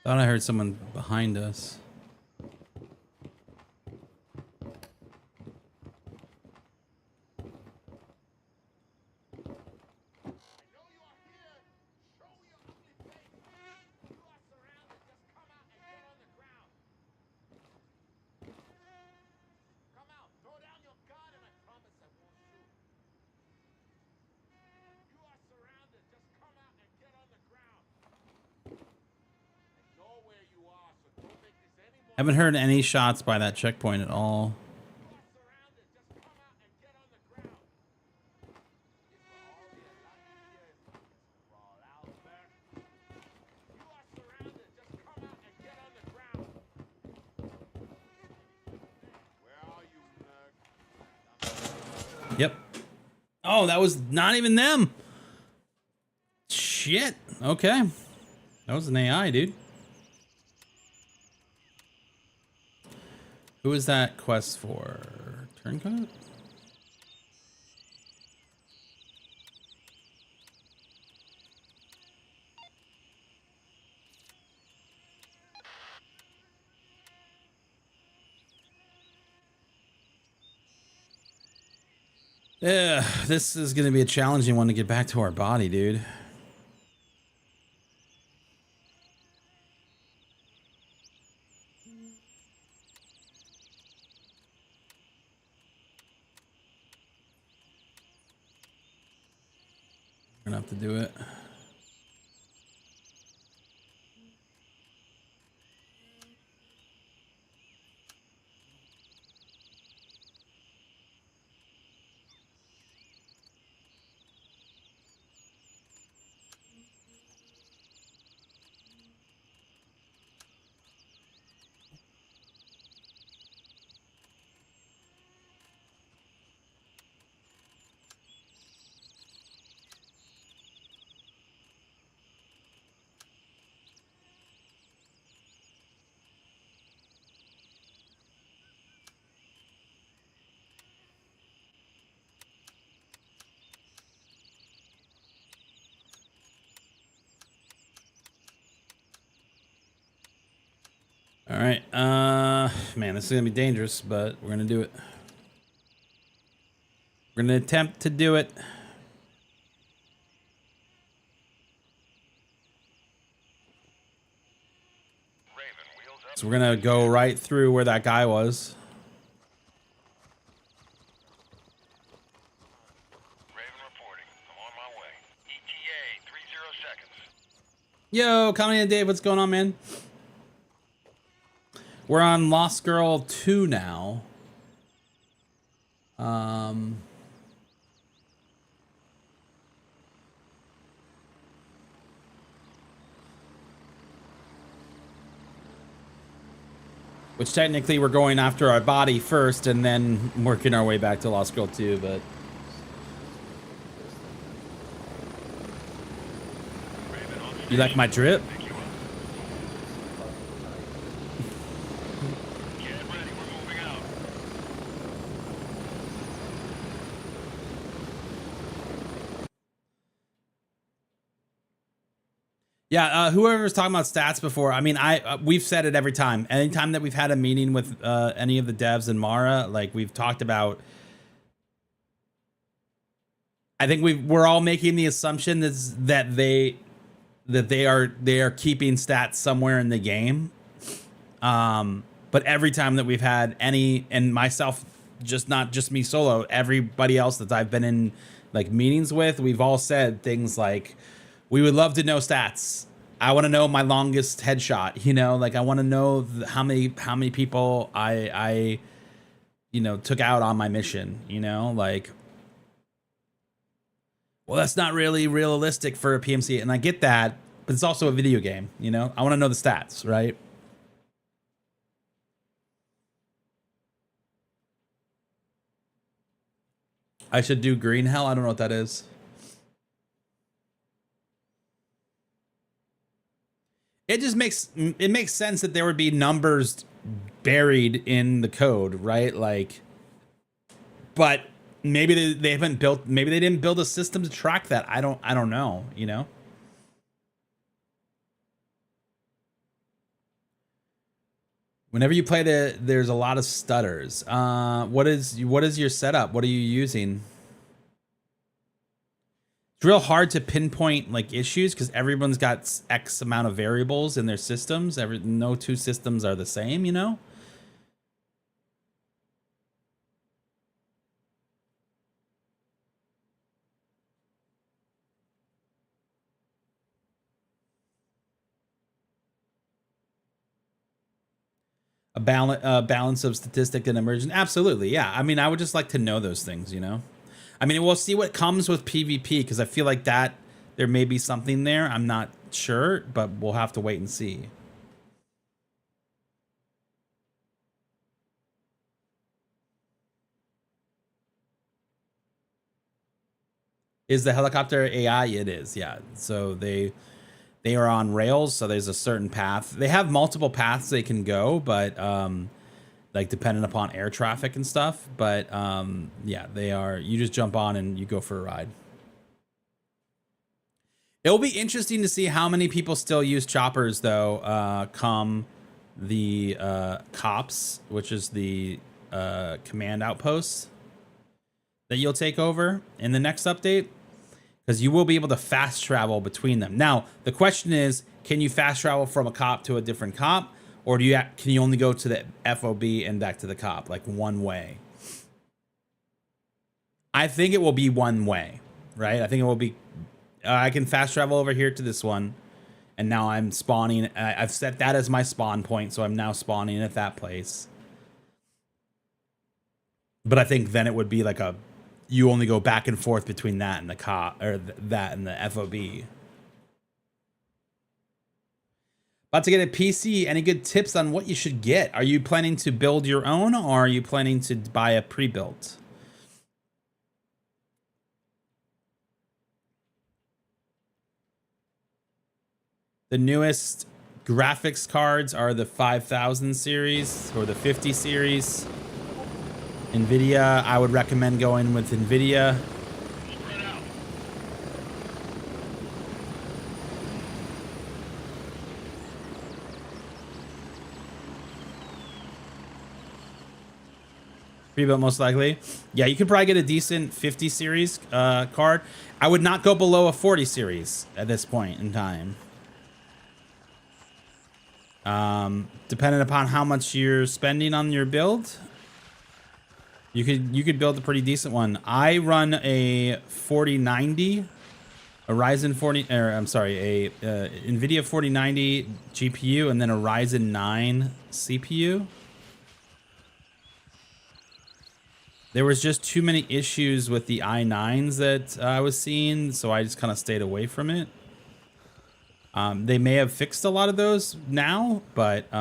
Thought I heard someone behind us. Haven't heard any shots by that checkpoint at all. Yep. Oh, that was not even them. Shit. Okay. That was an AI, dude. Who is that quest for? Turncoat? Yeah, this is gonna be a challenging one to get back to our body, dude. We're gonna have to do it. All right. Man, this is gonna be dangerous, but we're gonna do it. We're gonna attempt to do it. Raven, wheels up. So we're gonna go right through where that guy was. Raven reporting. I'm on my way. ETA 30 seconds. Yo, coming in, Dave. What's going on, man? We're on Lost Girl 2 now. Which technically we're going after our body first and then working our way back to Lost Girl 2, but... Raven on You like my drip? pick you up. Get ready, we're moving out. Yeah, whoever's talking about stats before, I mean, we've said it every time. Anytime that we've had a meeting with any of the devs in Mara, like we've talked about, I think we're all making the assumption that they are keeping stats somewhere in the game. But every time that we've had any, and myself, just not just me solo, everybody else that I've been in like meetings with, we've all said things like, we would love to know stats. I want to know my longest headshot, you know, like I want to know how many people I took out on my mission, you know, like, well, that's not really realistic for a PMC. And I get that, but it's also a video game, you know, I want to know the stats, right? I should do green hell. I don't know what that is. It just makes sense that there would be numbers buried in the code, right? Like, but maybe they haven't built, maybe they didn't build a system to track that. I don't know, you know? Whenever you play there's a lot of stutters. What is your setup? What are you using? It's real hard to pinpoint like issues because everyone's got X amount of variables in their systems. No two systems are the same, you know? A balance of statistic and emergent. Absolutely. Yeah. I mean, I would just like to know those things, you know? I mean, we'll see what comes with PvP because I feel like that there may be something there. I'm not sure, but we'll have to wait and see. Is the helicopter AI? It is, yeah. So they are on rails, so there's a certain path. They have multiple paths they can go, but like dependent upon air traffic and stuff. But yeah, they are. You just jump on and you go for a ride. It'll be interesting to see how many people still use choppers, though, come the COPS, which is the command outposts. that you'll take over in the next update, because you will be able to fast travel between them. Now, the question is, can you fast travel from a cop to a different cop, or can you only go to the FOB and back to the cop, like one way? I think it will be one way, right? I think it will be, I can fast travel over here to this one, and now I'm spawning. I've set that as my spawn point, so I'm now spawning at that place. But I think then it would be like you only go back and forth between that and the cop, or that and the FOB. About to get a PC. Any good tips on what you should get? Are you planning to build your own, or are you planning to buy a pre-built? The newest graphics cards are the 5000 series or the 50 series. NVIDIA, I would recommend going with NVIDIA. Pre-built most likely. Yeah, you could probably get a decent 50 series card. I would not go below a 40 series at this point in time. Depending upon how much you're spending on your build, you could build a pretty decent one. I run a 4090, a Ryzen 40, or I'm sorry, a NVIDIA 4090 GPU, and then a Ryzen 9 CPU. There was just too many issues with the i9s that I was seeing, so I just kind of stayed away from it. They may have fixed a lot of those now, but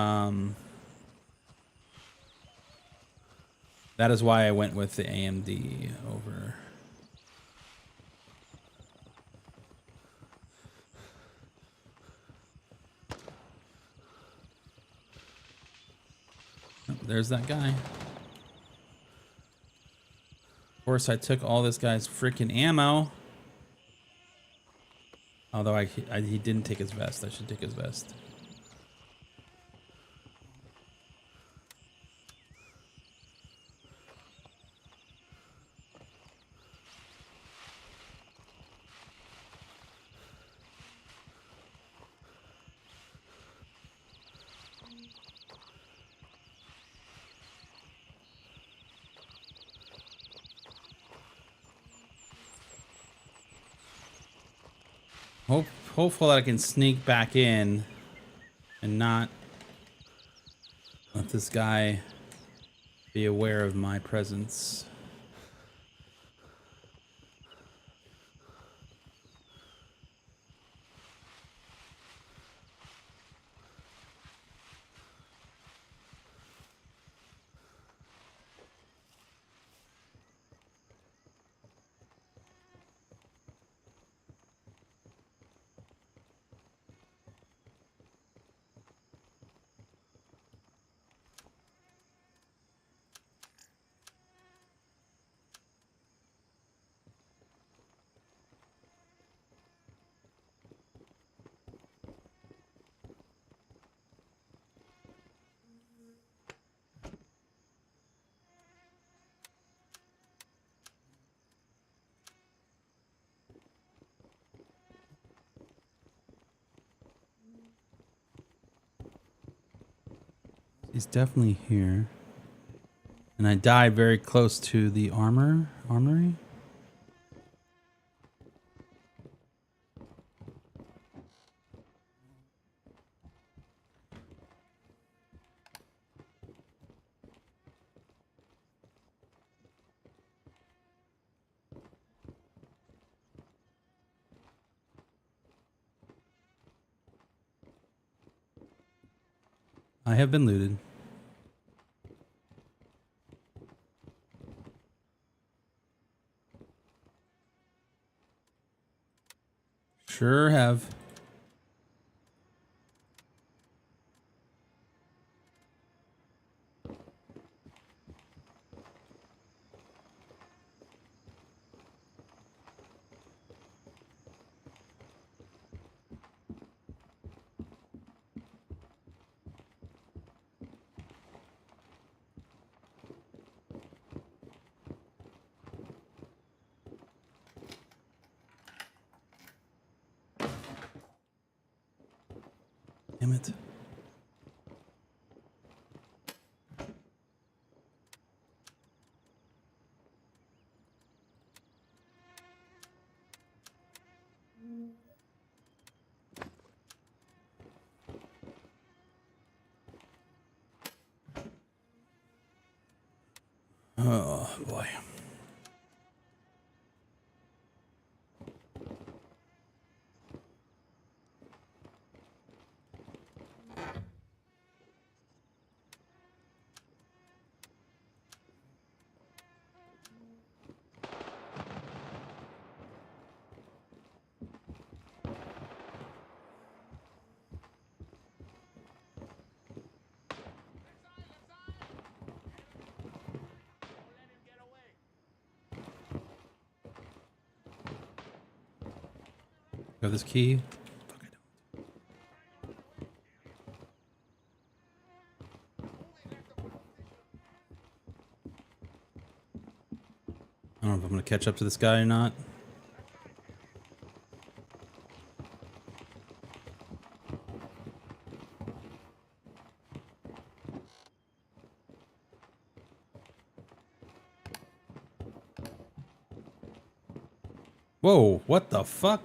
that is why I went with the AMD over. Oh, there's that guy. Of course, I took all this guy's freaking ammo. Although he didn't take his vest. I should take his vest. Hopeful that I can sneak back in and not let this guy be aware of my presence. He's definitely here. And I died very close to the armory. I have been looted. Sure have. Damn it. Oh boy. Got this key. Fuck, I don't. I don't know if I'm gonna catch up to this guy or not. Whoa, what the fuck?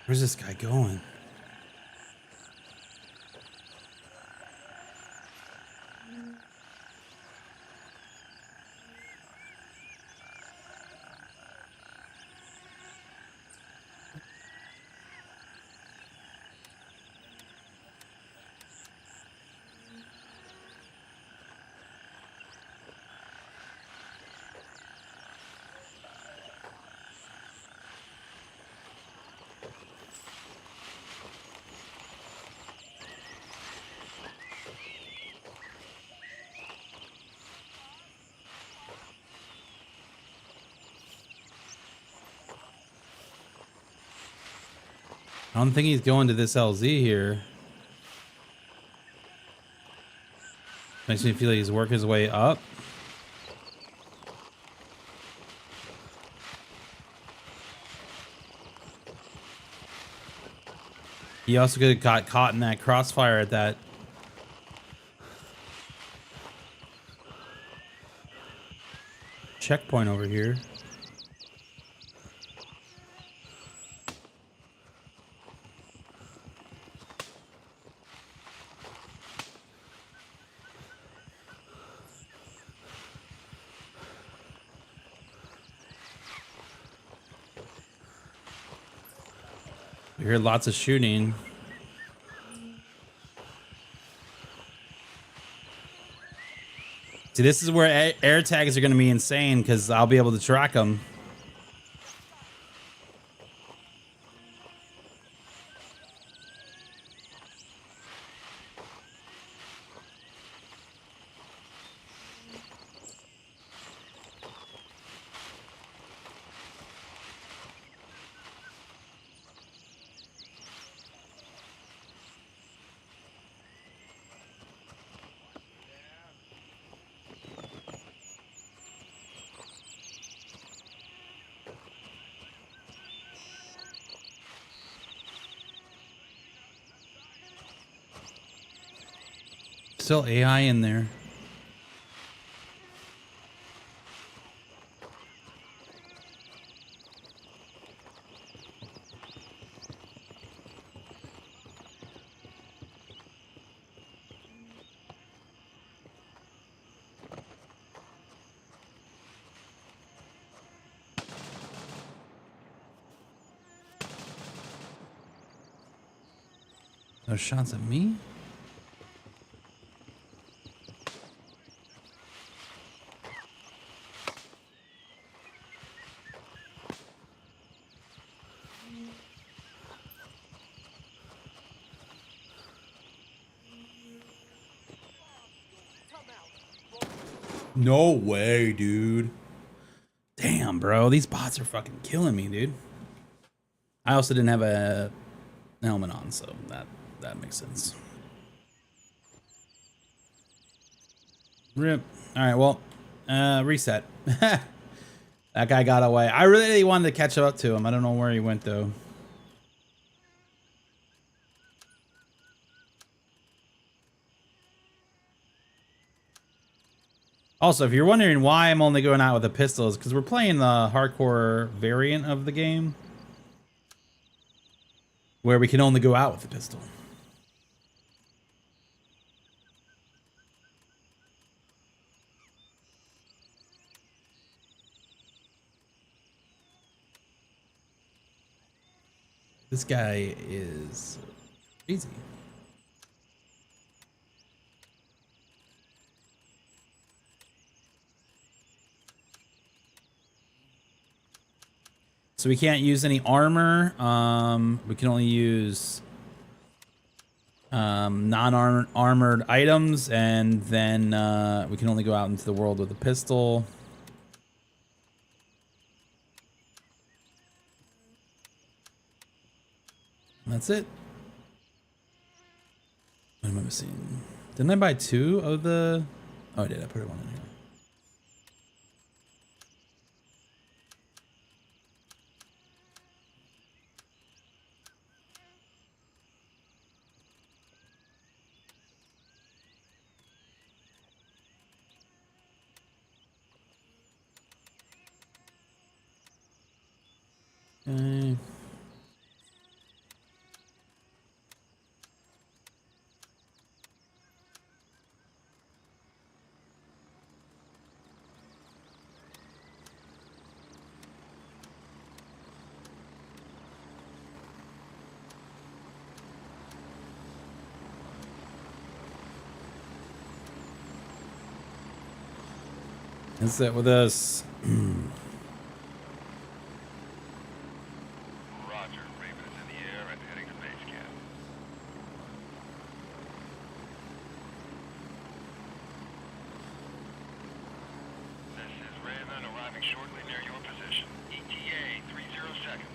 Where's this guy going? I don't think he's going to this LZ here. Makes me feel like he's working his way up. He also could have got caught in that crossfire at that checkpoint over here. We heard lots of shooting. See, this is where air tags are going to be insane because I'll be able to track them. Still AI in there. No shots at me? No way, dude. Damn, bro. These bots are fucking killing me, dude. I also didn't have a helmet on, so that makes sense. Rip. All right, well, reset. That guy got away. I really wanted to catch up to him. I don't know where he went, though. Also, if you're wondering why I'm only going out with a pistol, is because we're playing the hardcore variant of the game, where we can only go out with a pistol. This guy is crazy. So we can't use any armor. We can only use non-armored items, and then we can only go out into the world with a pistol. That's it. What am I missing? Didn't I buy 2 of the... Oh, I did. I put one in here. Okay. That's it with us. Roger. Raven is in the air and heading to base camp. This is Raven arriving shortly near your position. ETA 30 seconds.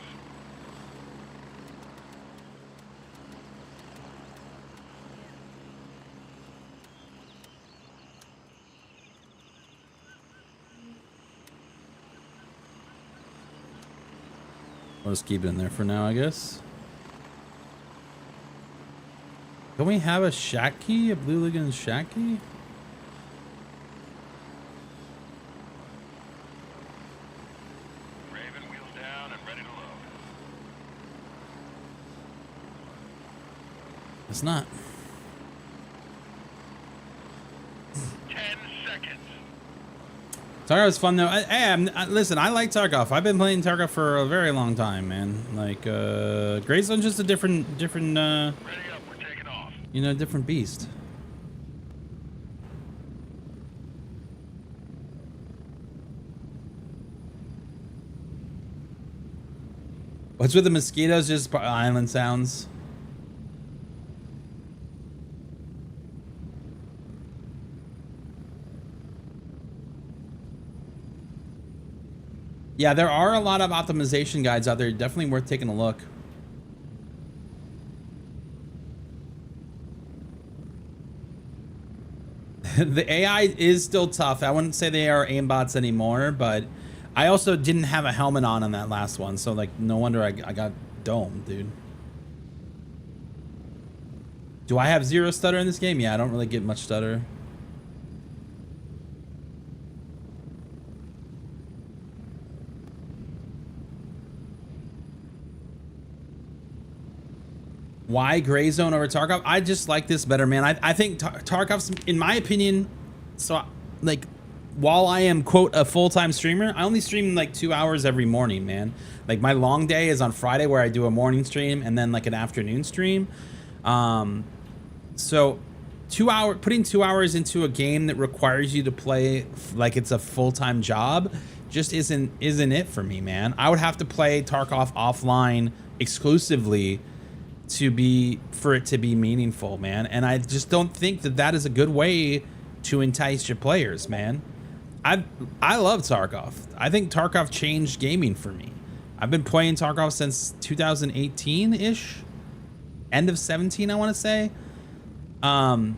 I'll just keep it in there for now, I guess. Don't we have a shack key? A Blue Lagoon shack key? Raven wheels down and ready to load. It's not. 10 seconds. Tarkov's fun though. Listen, I like Tarkov. I've been playing Tarkov for a very long time, man. Like, Greystone's just a different, Ready up, we're taking off. you know, different beast. What's with the mosquitoes? Just island sounds. Yeah, there are a lot of optimization guides out there. Definitely worth taking a look. The AI is still tough. I wouldn't say they are aimbots anymore, but I also didn't have a helmet on that last one, so like no wonder I got domed, dude. Do I have zero stutter in this game? Yeah, I don't really get much stutter. Why Gray Zone over Tarkov? I just like this better, man. I think Tarkov's, in my opinion, so like, while I am, quote, a full-time streamer, I only stream like 2 hours every morning, man. Like my long day is on Friday where I do a morning stream and then like an afternoon stream. So putting 2 hours into a game that requires you to play like it's a full-time job just isn't it for me, man. I would have to play Tarkov offline exclusively for it to be meaningful, man. And I just don't think that is a good way to entice your players, man. I love Tarkov. I think Tarkov changed gaming for me. I've been playing Tarkov since 2018-ish, end of 17, I want to say. But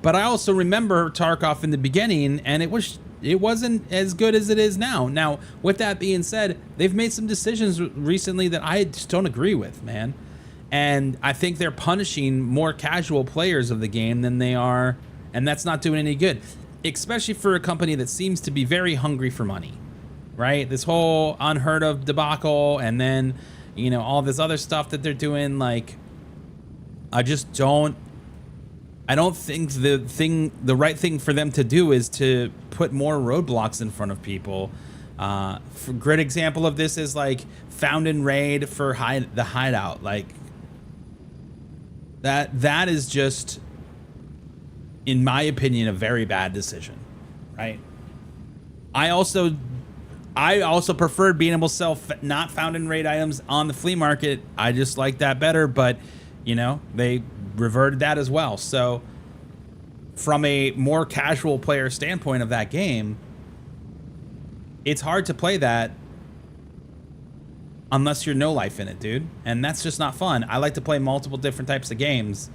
I also remember Tarkov in the beginning, and it wasn't as good as it is now. Now, with that being said, they've made some decisions recently that I just don't agree with, man. And I think they're punishing more casual players of the game than they are, and that's not doing any good, especially for a company that seems to be very hungry for money, right? This whole Unheard Of debacle, and then, you know, all this other stuff that they're doing, like, I don't think the right thing for them to do is to put more roadblocks in front of people. A great example of this is like Found and Raid for the Hideout. Like that is just, in my opinion, a very bad decision, right? I also preferred being able to sell not Found and Raid items on the flea market. I just like that better, but you know, they reverted that as well. So from a more casual player standpoint of that game, it's hard to play that unless you're no life in it, dude. And that's just not fun. I like to play multiple different types of games.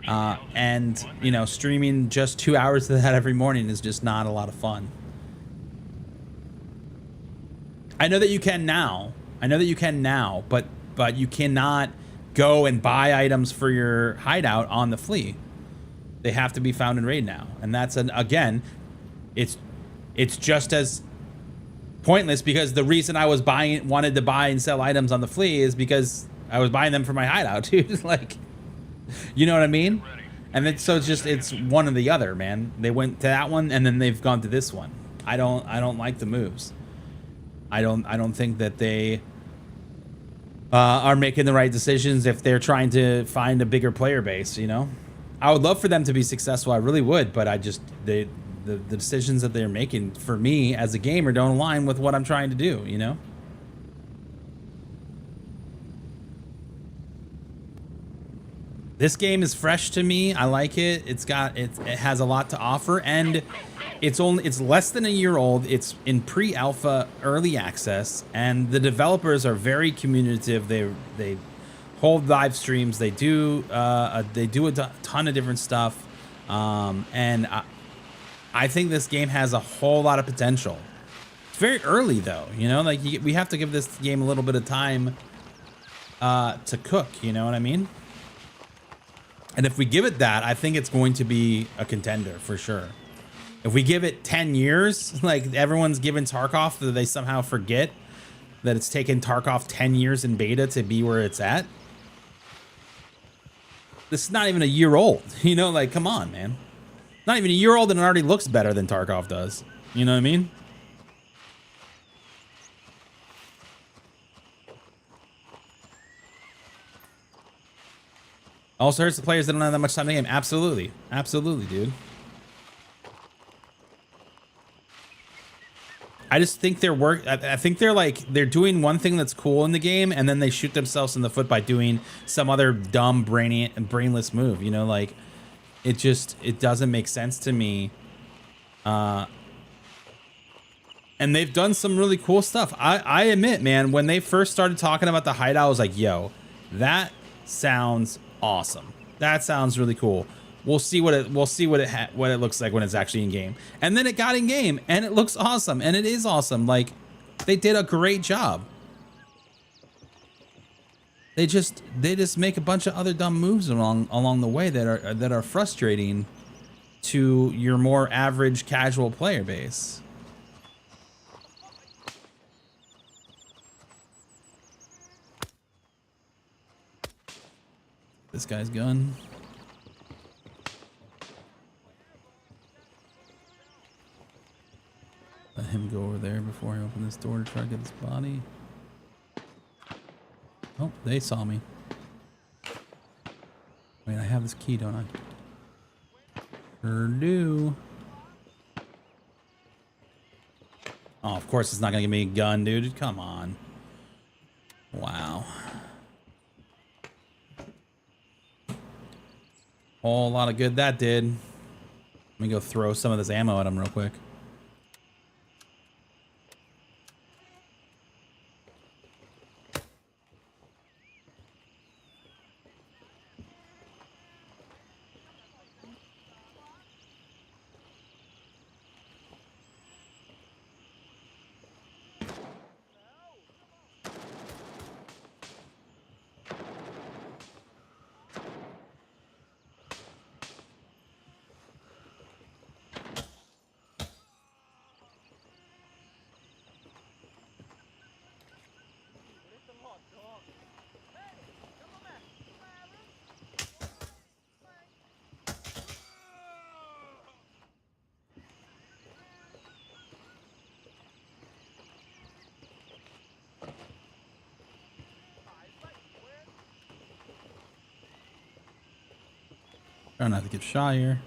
And, you know, streaming just 2 hours of that every morning is just not a lot of fun. I know that you can now. But you cannot go and buy items for your hideout on the flea. They have to be Found and Raid now. And that's, again, it's just as pointless, because the reason I wanted to buy and sell items on the flea is because I was buying them for my hideout, dude. Like, you know what I mean? And then, so it's one or the other, man. They went to that one and then they've gone to this one. I don't like the moves. I don't think that they are making the right decisions if they're trying to find a bigger player base, you know? I would love for them to be successful, I really would, but the decisions that they're making for me as a gamer don't align with what I'm trying to do, you know? This game is fresh to me. I like it. It has a lot to offer, and it's less than a year old. It's in pre-alpha early access, and the developers are very communicative. They hold live streams. They do a ton of different stuff, and I think this game has a whole lot of potential. It's very early though, you know. Like we have to give this game a little bit of time to cook. You know what I mean? And if we give it that, I think it's going to be a contender for sure. If we give it 10 years, like everyone's given Tarkov, that they somehow forget that it's taken Tarkov 10 years in beta to be where it's at. This is not even a year old, you know, like, come on, man. Not even a year old and it already looks better than Tarkov does. You know what I mean? Also hurts the players that don't have that much time in the game. Absolutely. Absolutely, dude. I just think I think they're doing one thing that's cool in the game, and then they shoot themselves in the foot by doing some other dumb brainless move, you know, like it doesn't make sense to me. And they've done some really cool stuff. I admit, man, when they first started talking about the hideout, I was like, yo, that sounds awesome. That sounds really cool. We'll see what it looks like when it's actually in game. And then it got in game and it looks awesome, and it is awesome. Like, they did a great job. They just make a bunch of other dumb moves along the way that are frustrating to your more average casual player base. This guy's gun. Let him go over there before I open this door to try to get this body. Oh, they saw me. Wait, I have this key, don't I? Sure do. Oh, of course it's not gonna give me a gun, dude. Come on. Wow. Whole lot of good that did. Let me go throw some of this ammo at him real quick. Trying not to get shot here.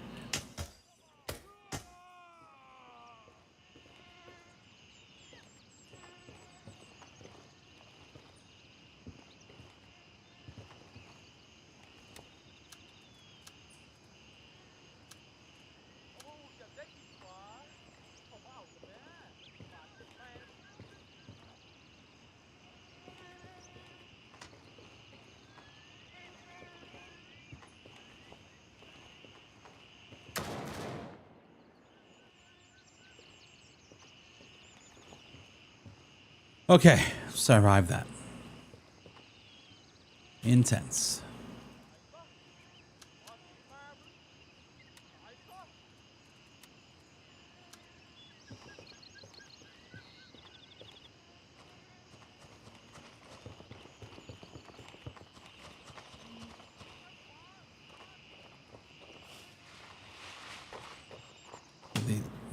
Okay, survived that. Intense.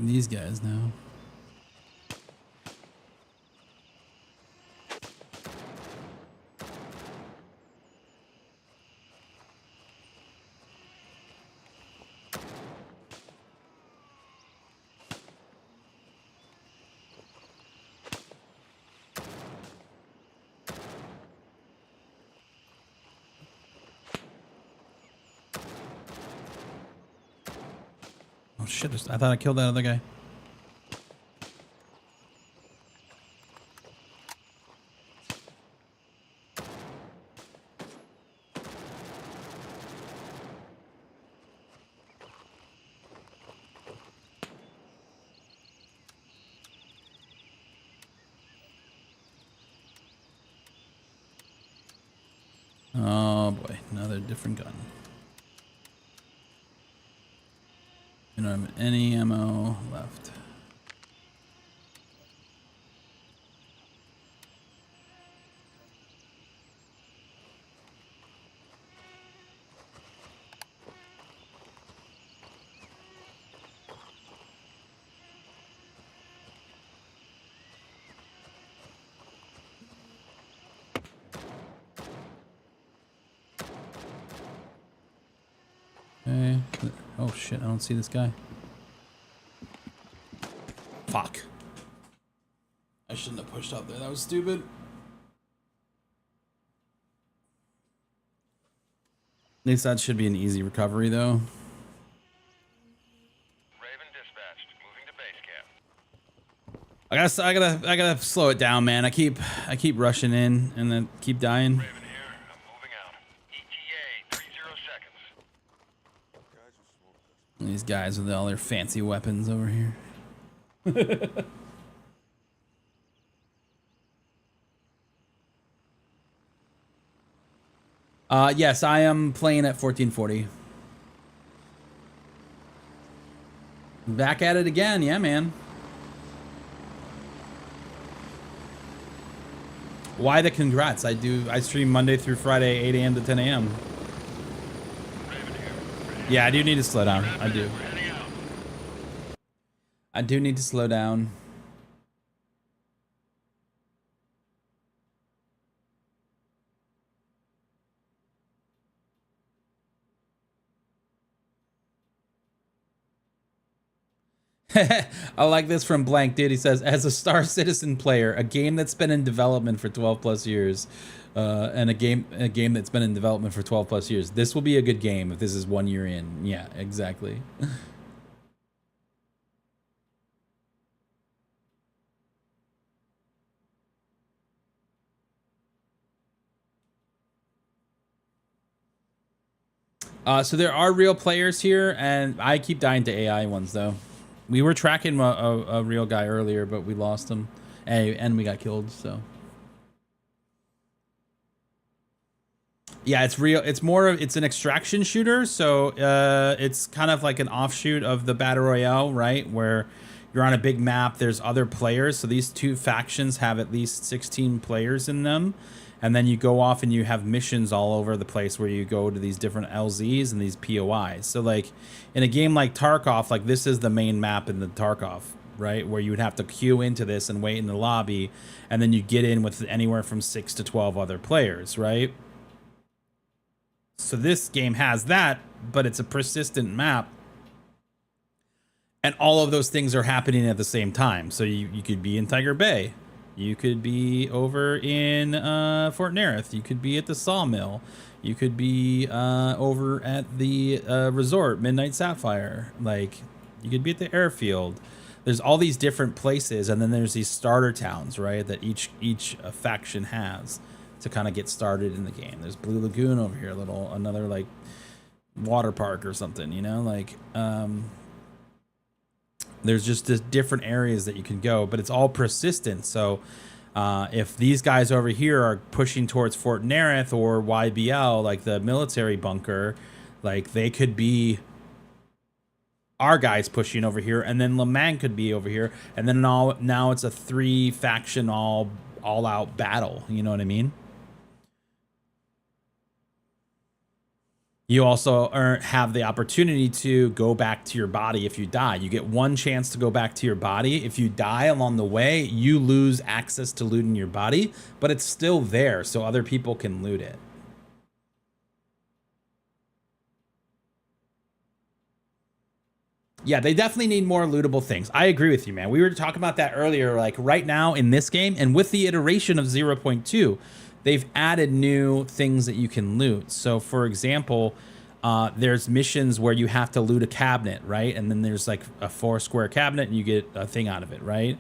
These guys now. Oh shit, I thought I killed that other guy. Oh boy, another different gun. I don't have any ammo left. Okay. Oh shit, I don't see this guy. Fuck. I shouldn't have pushed up there. That was stupid. At least that should be an easy recovery though. Raven dispatched. Moving to base camp. I gotta slow it down, man. I keep rushing in and then keep dying. Raven here. I'm moving out. ETA 30 seconds. These guys with all their fancy weapons over here. Yes, I am playing at 1440. Back at it again, yeah, man. Why the congrats? I stream Monday through Friday, 8 a.m. to 10 a.m. Yeah, I do need to slow down. I do. I do need to slow down. I like this from Blank Dude. He says, as a Star Citizen player, a game that's been in development for 12 plus years, and a game that's been in development for 12 plus years. This will be a good game if this is 1 year in. Yeah, exactly. So there are real players here, and I keep dying to AI ones though. We were tracking a real guy earlier, but we lost him, and we got killed. So yeah, it's real. It's more of it's an extraction shooter, so it's kind of like an offshoot of the battle royale, right? Where you're on a big map. There's other players, so these two factions have at least 16 players in them. And then you go off and you have missions all over the place where you go to these different LZs and these POIs. So like in a game like Tarkov, like this is the main map in the Tarkov, right? Where you would have to queue into this and wait in the lobby. And then you get in with anywhere from 6 to 12 other players, right? So this game has that, but it's a persistent map. And all of those things are happening at the same time. So you could be in Tiger Bay. You could be over in Fort Nerith. You could be at the sawmill. You could be over at the resort, Midnight Sapphire. Like, you could be at the airfield. There's all these different places, and then there's these starter towns, right? That each faction has to kind of get started in the game. There's Blue Lagoon over here, another like water park or something, you know, like. There's just this different areas that you can go, but it's all persistent. So if these guys over here are pushing towards Fort Nerith or YBL, like the military bunker, like they could be our guys pushing over here, and then Le Mans could be over here, and then now it's a 3-faction all out battle. You know what I mean? You also have the opportunity to go back to your body if you die. You get one chance to go back to your body. If you die along the way, you lose access to looting your body, but it's still there, so other people can loot it. Yeah, they definitely need more lootable things. I agree with you, man. We were talking about that earlier, like right now in this game, and with the iteration of 0.2, they've added new things that you can loot. So for example, there's missions where you have to loot a cabinet, right? And then there's like a 4-square cabinet and you get a thing out of it, right?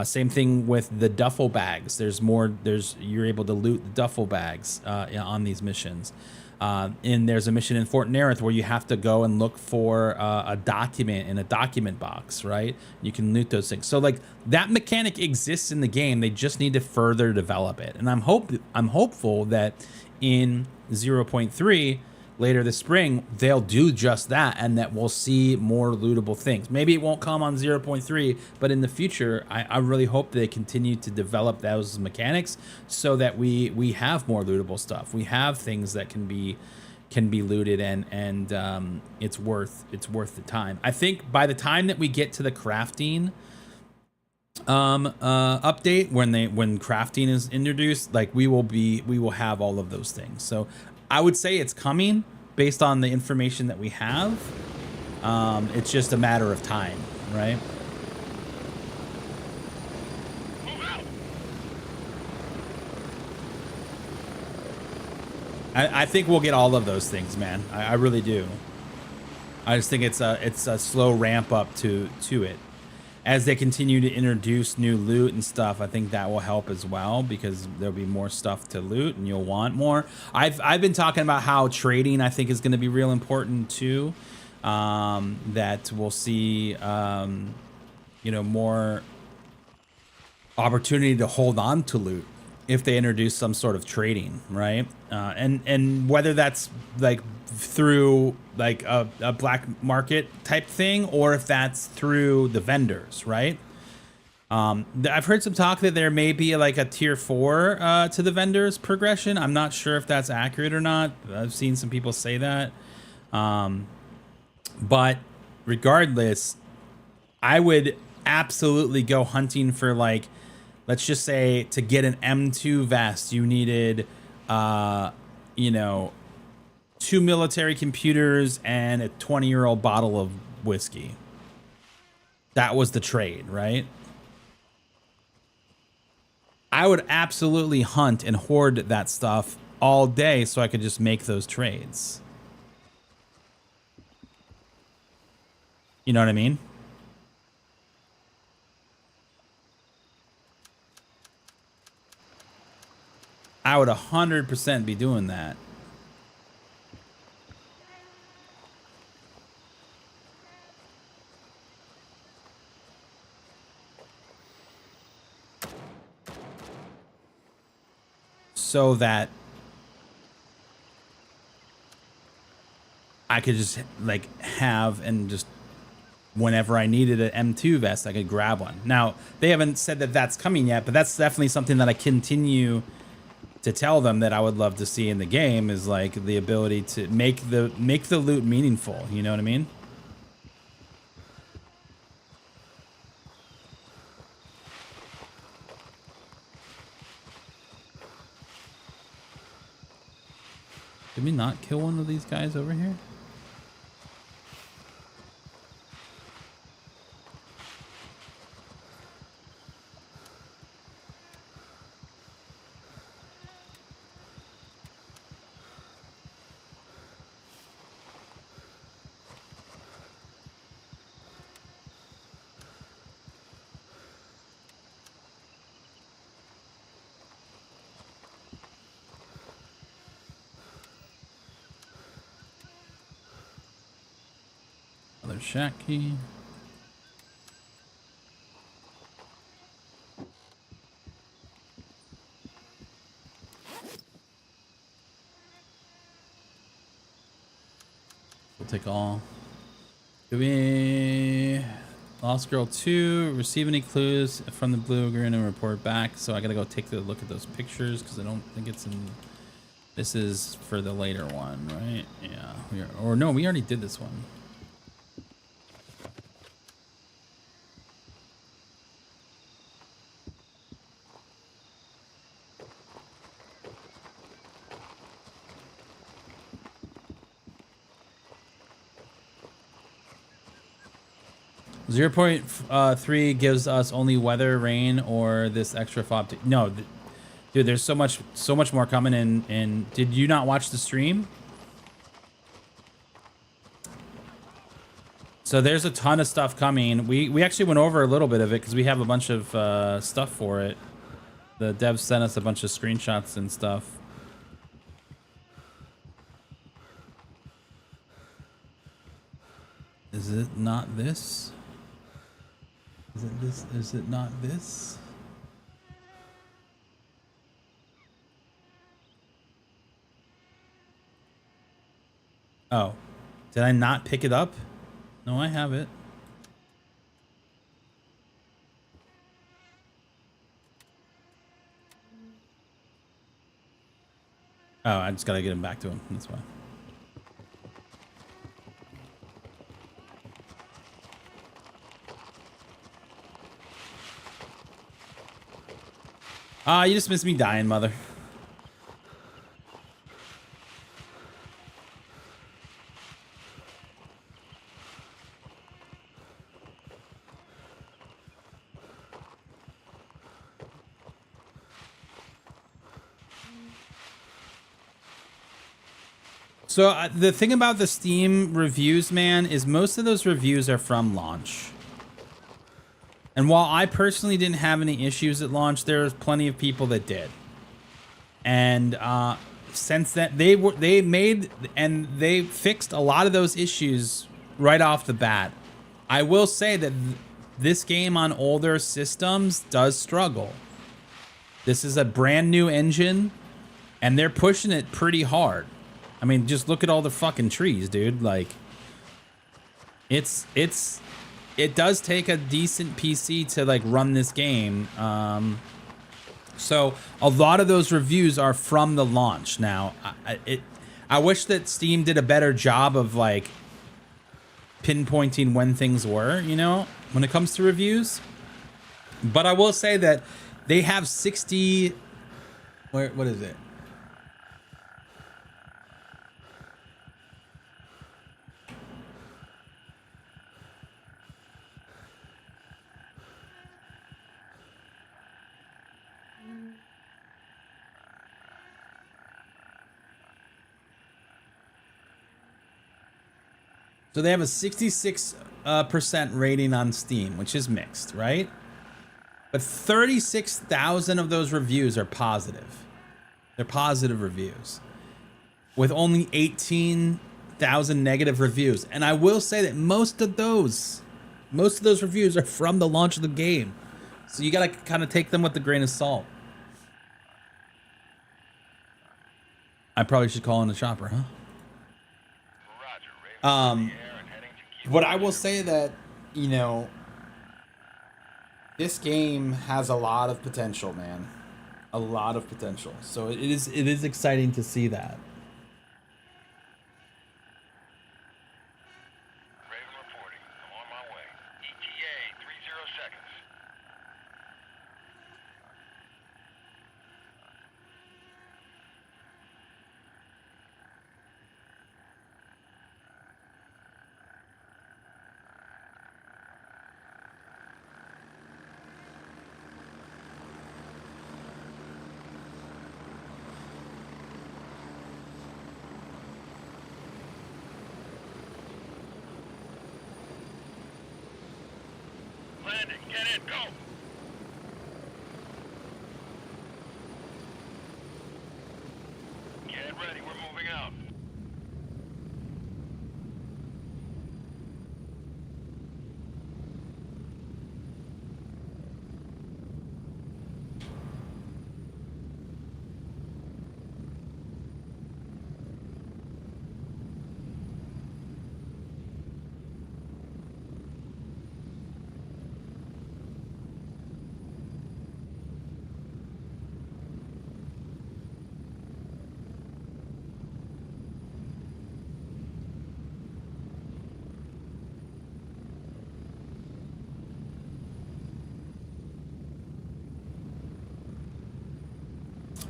Same thing with the duffel bags. You're able to loot the duffel bags on these missions. And there's a mission in Fort Nerith where you have to go and look for a document in a document box, right? You can loot those things. So like that mechanic exists in the game. They just need to further develop it. And I'm hopeful that in 0.3 later this spring, they'll do just that, and that we'll see more lootable things. Maybe it won't come on 0.3, but in the future, I really hope they continue to develop those mechanics so that we have more lootable stuff. We have things that can be looted, and it's worth the time. I think by the time that we get to the crafting update, when crafting is introduced, like we will have all of those things. So I would say it's coming based on the information that we have. It's just a matter of time, right? I think we'll get all of those things, man. I really do. I just think it's a slow ramp up to it. As they continue to introduce new loot and stuff, I think that will help as well, because there'll be more stuff to loot and you'll want more. I've been talking about how trading, I think, is going to be real important too. That we'll see, more opportunity to hold on to loot if they introduce some sort of trading, right? And whether that's like through like a black market type thing, or if that's through the vendors, right? I've heard some talk that there may be like a tier 4 to the vendors progression. I'm not sure if that's accurate or not. I've seen some people say that. But regardless, I would absolutely go hunting for, like, let's just say to get an M2 vest, you needed, you know, 2 military computers and a 20-year-old bottle of whiskey. That was the trade, right? I would absolutely hunt and hoard that stuff all day so I could just make those trades. You know what I mean? I would 100% be doing that. So that I could just like have and just whenever I needed an M2 vest, I could grab one. Now, they haven't said that that's coming yet, but that's definitely something that I continue to tell them that I would love to see in the game, is like the ability to make the loot meaningful. You know what I mean? Did we not kill one of these guys over here? Another shack key. We'll take all. Do we... Lost Girl 2, receive any clues from the Blue Lagoon and report back. So I gotta go take a look at those pictures because I don't think it's in... This is for the later one, right? Yeah. Or no, we already did this one. Zero 0.3 gives us only weather, rain, or this extra fob. No, dude, there's so much more coming in. And did you not watch the stream? So there's a ton of stuff coming. We actually went over a little bit of it because we have a bunch of stuff for it. The devs sent us a bunch of screenshots and stuff. Is it not this? Is it this? Is it not this? Oh, did I not pick it up? No, I have it. Oh, I just gotta get him back to him. That's why. Ah, you just missed me dying, mother. So the thing about the Steam reviews, man, is most of those reviews are from launch. And while I personally didn't have any issues at launch, there's plenty of people that did. And since that, they made and they fixed a lot of those issues right off the bat. I will say that this game on older systems does struggle. This is a brand new engine, and they're pushing it pretty hard. I mean, just look at all the fucking trees, dude. Like, it does take a decent PC to like run this game. So a lot of those reviews are from the launch. Now, I wish that Steam did a better job of like pinpointing when things were, you know, when it comes to reviews. But I will say that they have 60. What is it? So they have a 66% rating on Steam, which is mixed, right? But 36,000 of those reviews are positive. They're positive reviews, with only 18,000 negative reviews. And I will say that most of those reviews are from the launch of the game. So you gotta kind of take them with a grain of salt. I probably should call in a chopper, huh? But I will say that, you know, this game has a lot of potential, man. A lot of potential. So it is exciting to see that. Raven reporting. I'm on my way. ETA 30 seconds. Landing. Get in. Go. Get ready. We're moving out.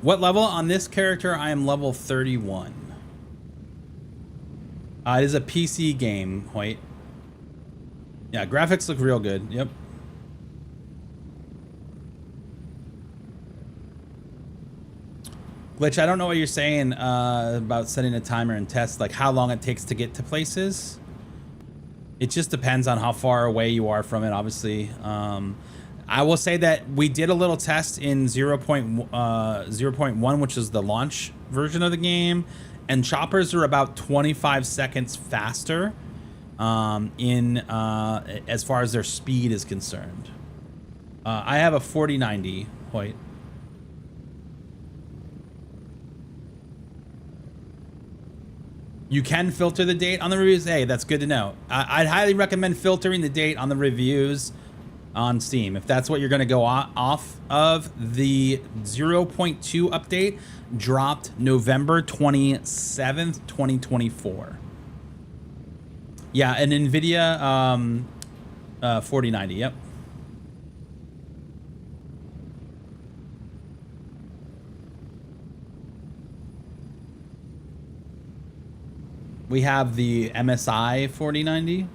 What level? On this character, I am level 31. It is a PC game, Hoyt. Yeah, graphics look real good. Yep. Glitch, I don't know what you're saying about setting a timer and test, like how long it takes to get to places. It just depends on how far away you are from it, obviously. I will say that we did a little test in 0.1, which is the launch version of the game, and choppers are about 25 seconds faster as far as their speed is concerned. I have a 4090, Hoyt. You can filter the date on the reviews. Hey, that's good to know. I'd highly recommend filtering the date on the reviews on Steam. If that's what you're going to go off of, the 0.2 update dropped November 27th, 2024. Yeah, an NVIDIA 4090, yep. We have the MSI 4090.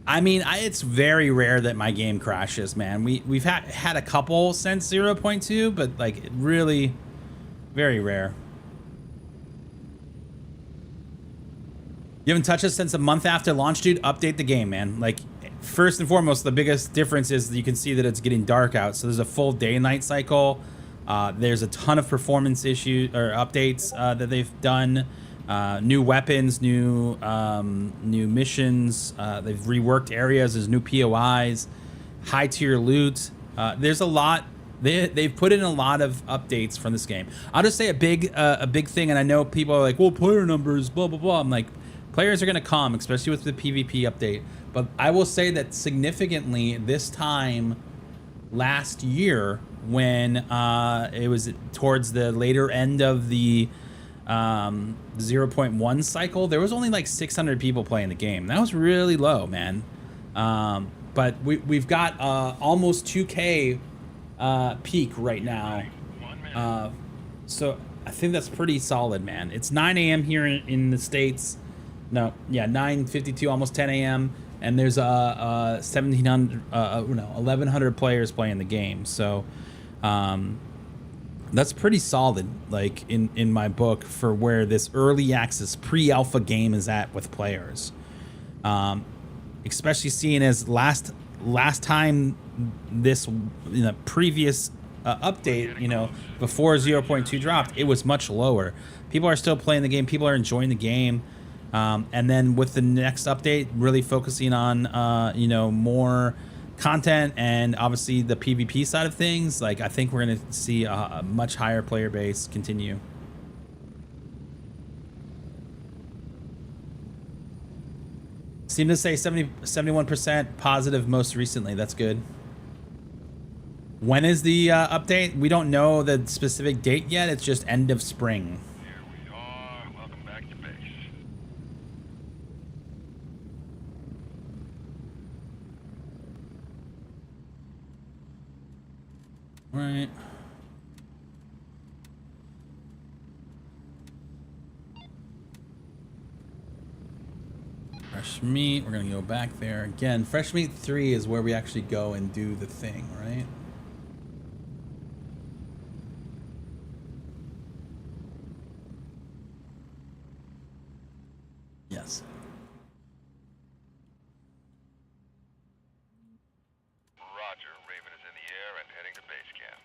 I mean, it's very rare that my game crashes, man. We've had a couple since 0.2, but like really very rare. You haven't touched it since a month after launch, dude. Update the game, man. Like, first and foremost, the biggest difference is you can see that it's getting dark out. So there's a full day and night cycle. There's a ton of performance issues or updates that they've done New weapons, new missions. They've reworked areas. There's new POIs, high tier loot. There's a lot. They've put in a lot of updates from this game. I'll just say a big thing, and I know people are like, well, player numbers, blah blah blah. I'm like, players are gonna come, especially with the PvP update. But I will say that significantly this time last year, when it was towards the later end of the 0.1 cycle, there was only like 600 people playing the game. That was really low, man. But we've got almost 2K peak right now. So I think that's pretty solid, man. It's 9 a.m. here in the States. No, yeah, 9:52, almost 10 a.m. And there's 1,100 players playing the game. So that's pretty solid, like in my book, for where this early access pre-alpha game is at with players. Especially seeing as last time this previous update, before 0.2 dropped, it was much lower. People are still playing the game. People are enjoying the game. And then with the next update, really focusing on more content and obviously the PvP side of things, like I think we're going to see a much higher player base continue. Seem to say 71% positive most recently. That's good. When is the update? We don't know the specific date yet. It's just end of spring. Here we are. Welcome back to base. All right. Fresh meat. We're going to go back there. Again, Fresh Meat 3 is where we actually go and do the thing, right? Yes. Roger. Raven is in the air and heading to base camp.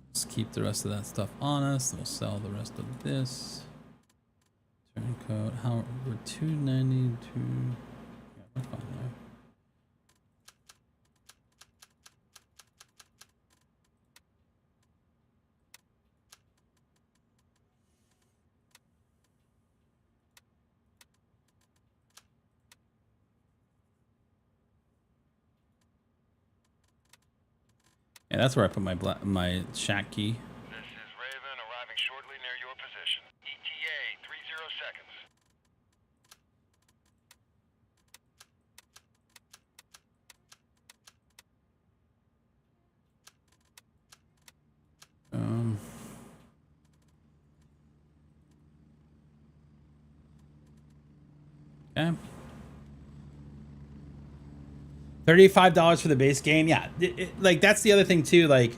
Let's keep the rest of that stuff on us. We'll sell the rest of this. Turncoat. How we're 292. Yeah, we're fine there. Yeah, that's where I put my shack key. This is Raven, arriving shortly near your position. ETA 30 seconds. Okay. $35 for the base game. Yeah, like that's the other thing too. Like,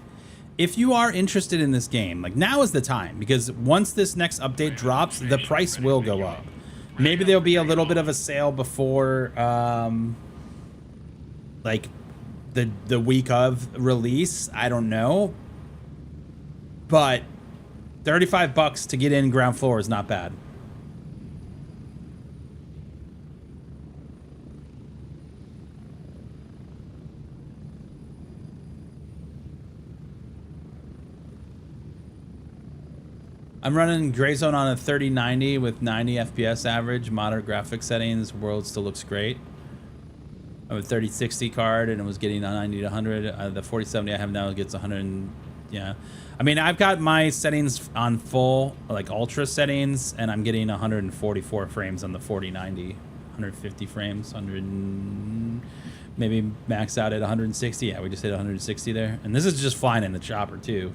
if you are interested in this game, like now is the time, because once this next update drops, the price will go up. Maybe there'll be a little bit of a sale before, like the week of release. I don't know, but $35 to get in ground floor is not bad. I'm running Gray Zone on a 3090 with 90 FPS average, moderate graphics settings. World still looks great. I have a 3060 card and it was getting a 90 to 100. The 4070 I have now gets 100. Yeah, I mean, I've got my settings on full, like ultra settings, and I'm getting 144 frames on the 4090, 150 frames, 100, maybe max out at 160. Yeah, we just hit 160 there, and this is just flying in the chopper too.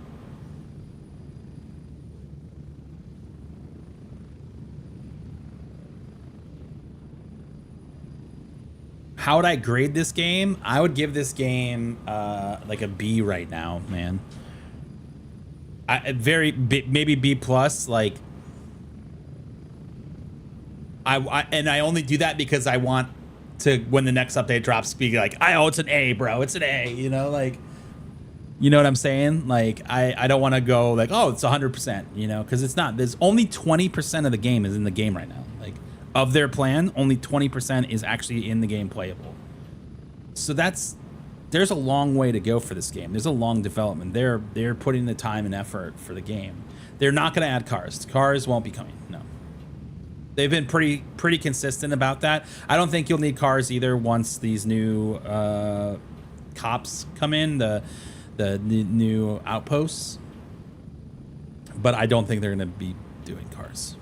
How would I grade this game? I would give this game like a B right now, man. Maybe B plus. Like I only do that because I want to, when the next update drops, be like, oh, it's an A, bro. It's an A. You know, like, you know what I'm saying? Like, I don't want to go like, oh, it's 100%. You know, because it's not. There's only 20% of the game is in the game right now. Like, of their plan, only 20% is actually in the game playable. So there's a long way to go for this game. There's a long development. They're putting the time and effort for the game. They're not going to add cars. Cars won't be coming. No. They've been pretty consistent about that. I don't think you'll need cars either once these new cops come in, the new outposts. But I don't think they're going to be doing cars.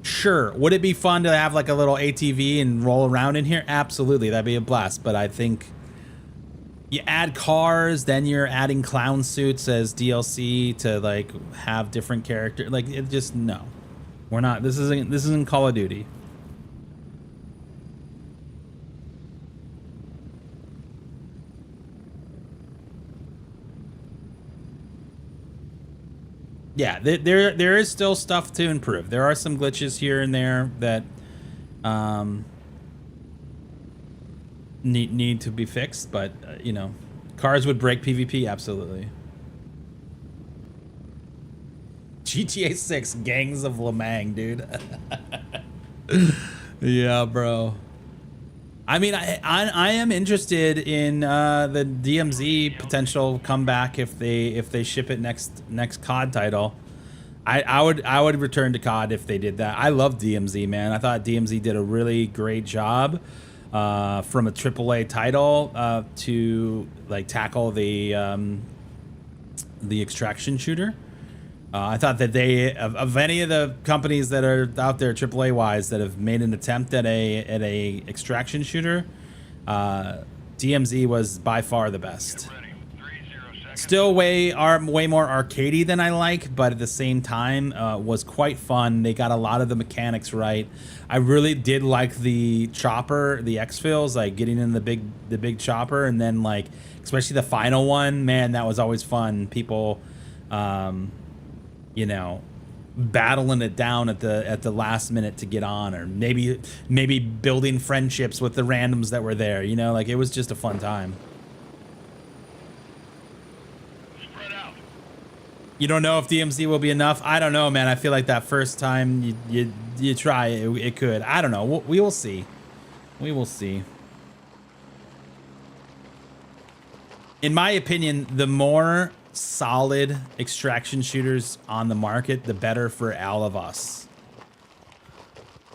Sure. Would it be fun to have like a little ATV and roll around in here? Absolutely. That'd be a blast. But I think you add cars, then you're adding clown suits as DLC to like have different characters. Like, it just, no. We're not. This isn't Call of Duty. Yeah, there is still stuff to improve. There are some glitches here and there that need to be fixed, but you know, cars would break PvP, absolutely. GTA 6 Gangs of Lemang, dude. Yeah, bro. I mean, I am interested in the DMZ potential comeback if they ship it next COD title. I would return to COD if they did that. I love DMZ, man. I thought DMZ did a really great job from a AAA title to like tackle the extraction shooter. I thought that they, of any of the companies that are out there AAA wise that have made an attempt at a extraction shooter, DMZ was by far the best. Still way more arcadey than I like, but at the same time was quite fun. They got a lot of the mechanics right. I really did like the chopper, the exfils, like getting in the big chopper, and then like especially the final one, man, that was always fun. People you know, battling it down at the last minute to get on, or maybe building friendships with the randoms that were there, you know, like it was just a fun time. Spread out. You don't know if DMZ will be enough. I don't know, man. I feel like that first time you try it could. I don't know. We will see. We will see. In my opinion, the more solid extraction shooters on the market, the better for all of us.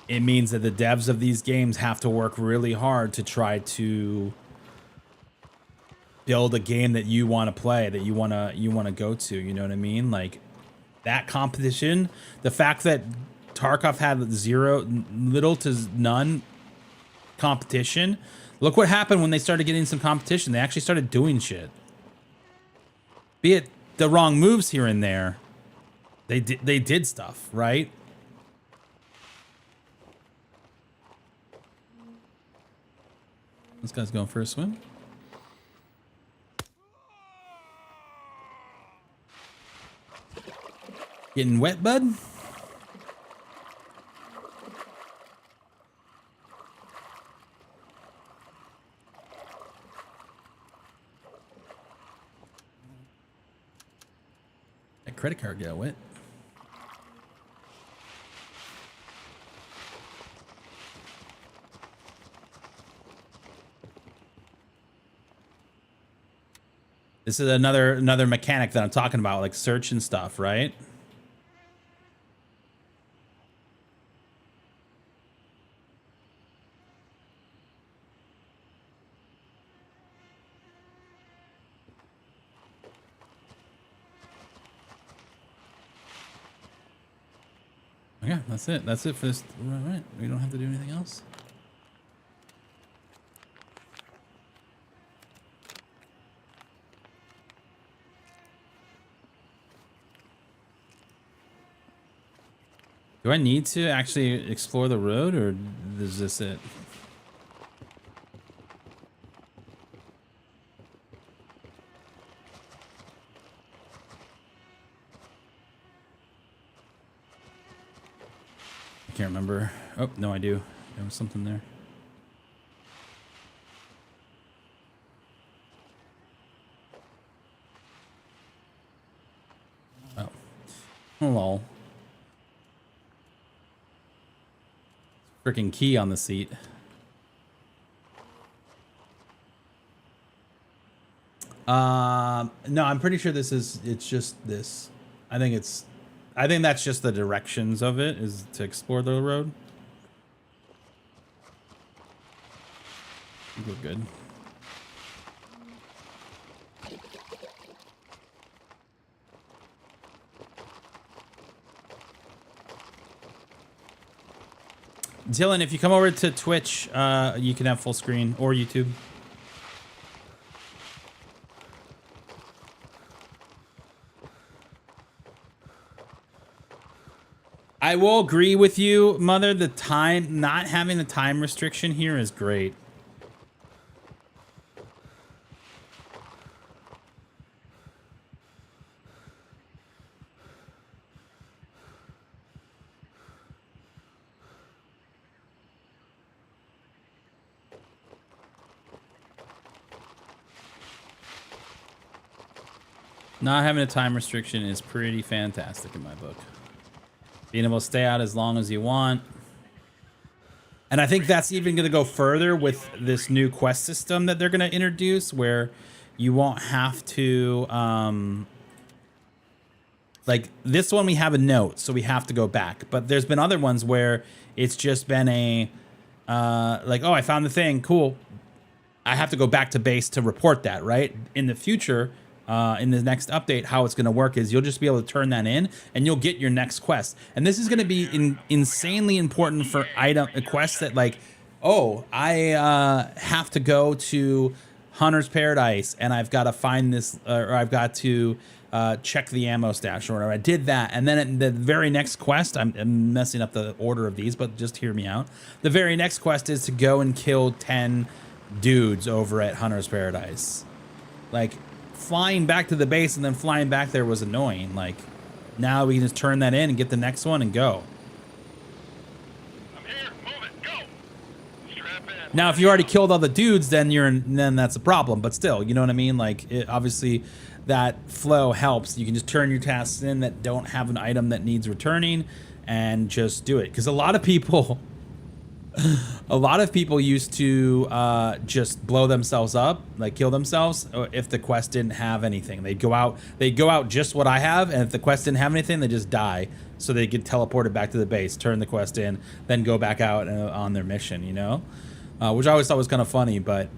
It means that the devs of these games have to work really hard to try to build a game that you want to play, that you want to go to, you know what I mean? Like that competition, the fact that Tarkov had little to none competition. Look what happened when they started getting some competition. They actually started doing shit. Be it the wrong moves here and there, they did stuff, right? This guy's going for a swim. Getting wet, bud? Credit card got wet. This is another mechanic that I'm talking about, like search and stuff, right? Yeah, that's it. That's it for this. All right, we don't have to do anything else. Do I need to actually explore the road, or is this it? can't remember. Oh, no, I do. There was something there. Oh. Lol. Freaking key on the seat. No, I'm pretty sure it's just this. I think that's just the directions of it, is to explore the road. I think we're good. Dylan, if you come over to Twitch, you can have full screen, or YouTube. I will agree with you, Mother. The time, not having the time restriction here is great. Not having a time restriction is pretty fantastic in my book. Being able to stay out as long as you want. And I think that's even going to go further with this new quest system that they're going to introduce, where you won't have to, like this one we have a note, so we have to go back. But there's been other ones where it's just been a, like, oh, I found the thing, cool. I have to go back to base to report that, right? In the future, in the next update, how it's going to work is you'll just be able to turn that in and you'll get your next quest. And this is going to be insanely important for quests that, like, oh, I have to go to Hunter's Paradise and I've got to find this, or I've got to check the ammo stash or whatever. I did that. And then at the very next quest, I'm messing up the order of these, but just hear me out. The very next quest is to go and kill 10 dudes over at Hunter's Paradise. Like, flying back to the base and then flying back there was annoying. Like, now we can just turn that in and get the next one and go. I'm here. Move it. Go. Strap in. Now, if you already killed all the dudes, then then that's a problem. But still, you know what I mean? Like, obviously, that flow helps. You can just turn your tasks in that don't have an item that needs returning and just do it. Because a lot of people used to just blow themselves up, like kill themselves, if the quest didn't have anything. They'd go out just what I have, and if the quest didn't have anything, they just die. So they get teleported back to the base, turn the quest in, then go back out on their mission, you know? Which I always thought was kind of funny, but...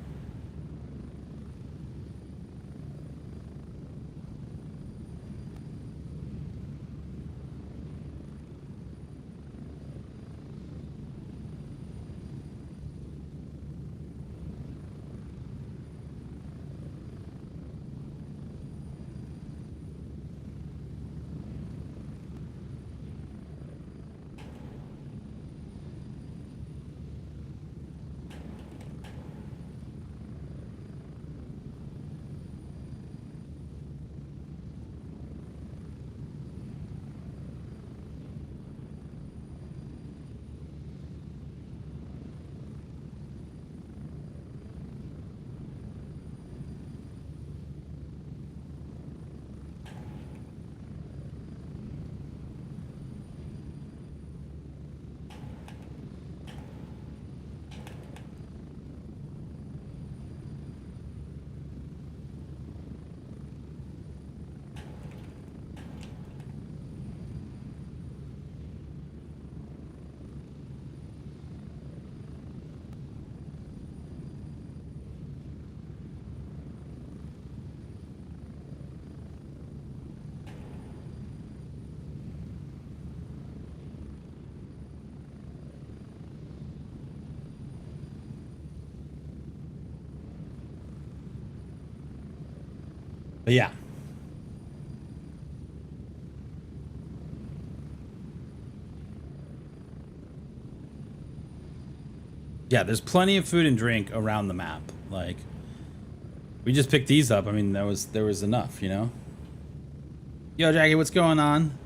But yeah. Yeah, there's plenty of food and drink around the map. Like, we just picked these up. I mean, there was enough, you know? Yo, Jackie, what's going on?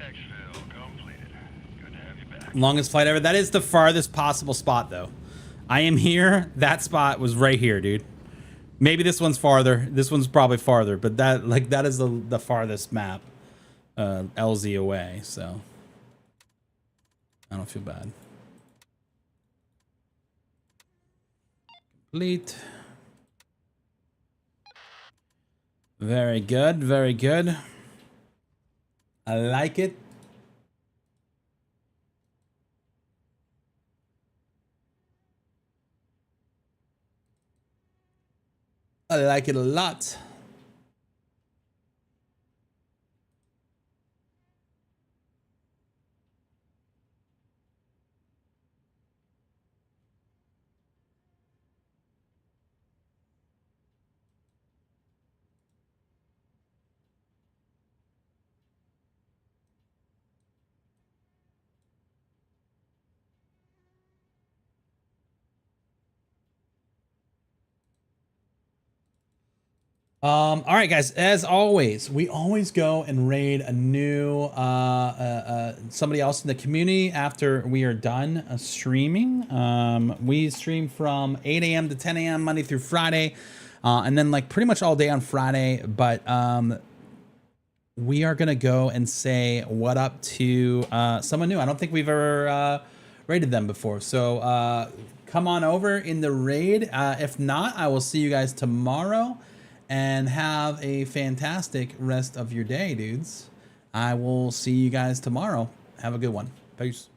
Exfil completed. Good to have you back. Longest flight ever. That is the farthest possible spot, though. I am here. That spot was right here, dude. Maybe this one's farther. This one's probably farther, but that is the farthest map, LZ away. So I don't feel bad. Complete. Very good. Very good. I like it. I like it a lot. All right, guys, as always, we always go and raid a new somebody else in the community after we are done streaming. We stream from 8 a.m. to 10 a.m. Monday through Friday, and then like pretty much all day on Friday. But we are gonna go and say what up to someone new. I don't think we've ever raided them before, so come on over in the raid. If not, I will see you guys tomorrow. And have a fantastic rest of your day, dudes. I will see you guys tomorrow. Have a good one. Peace.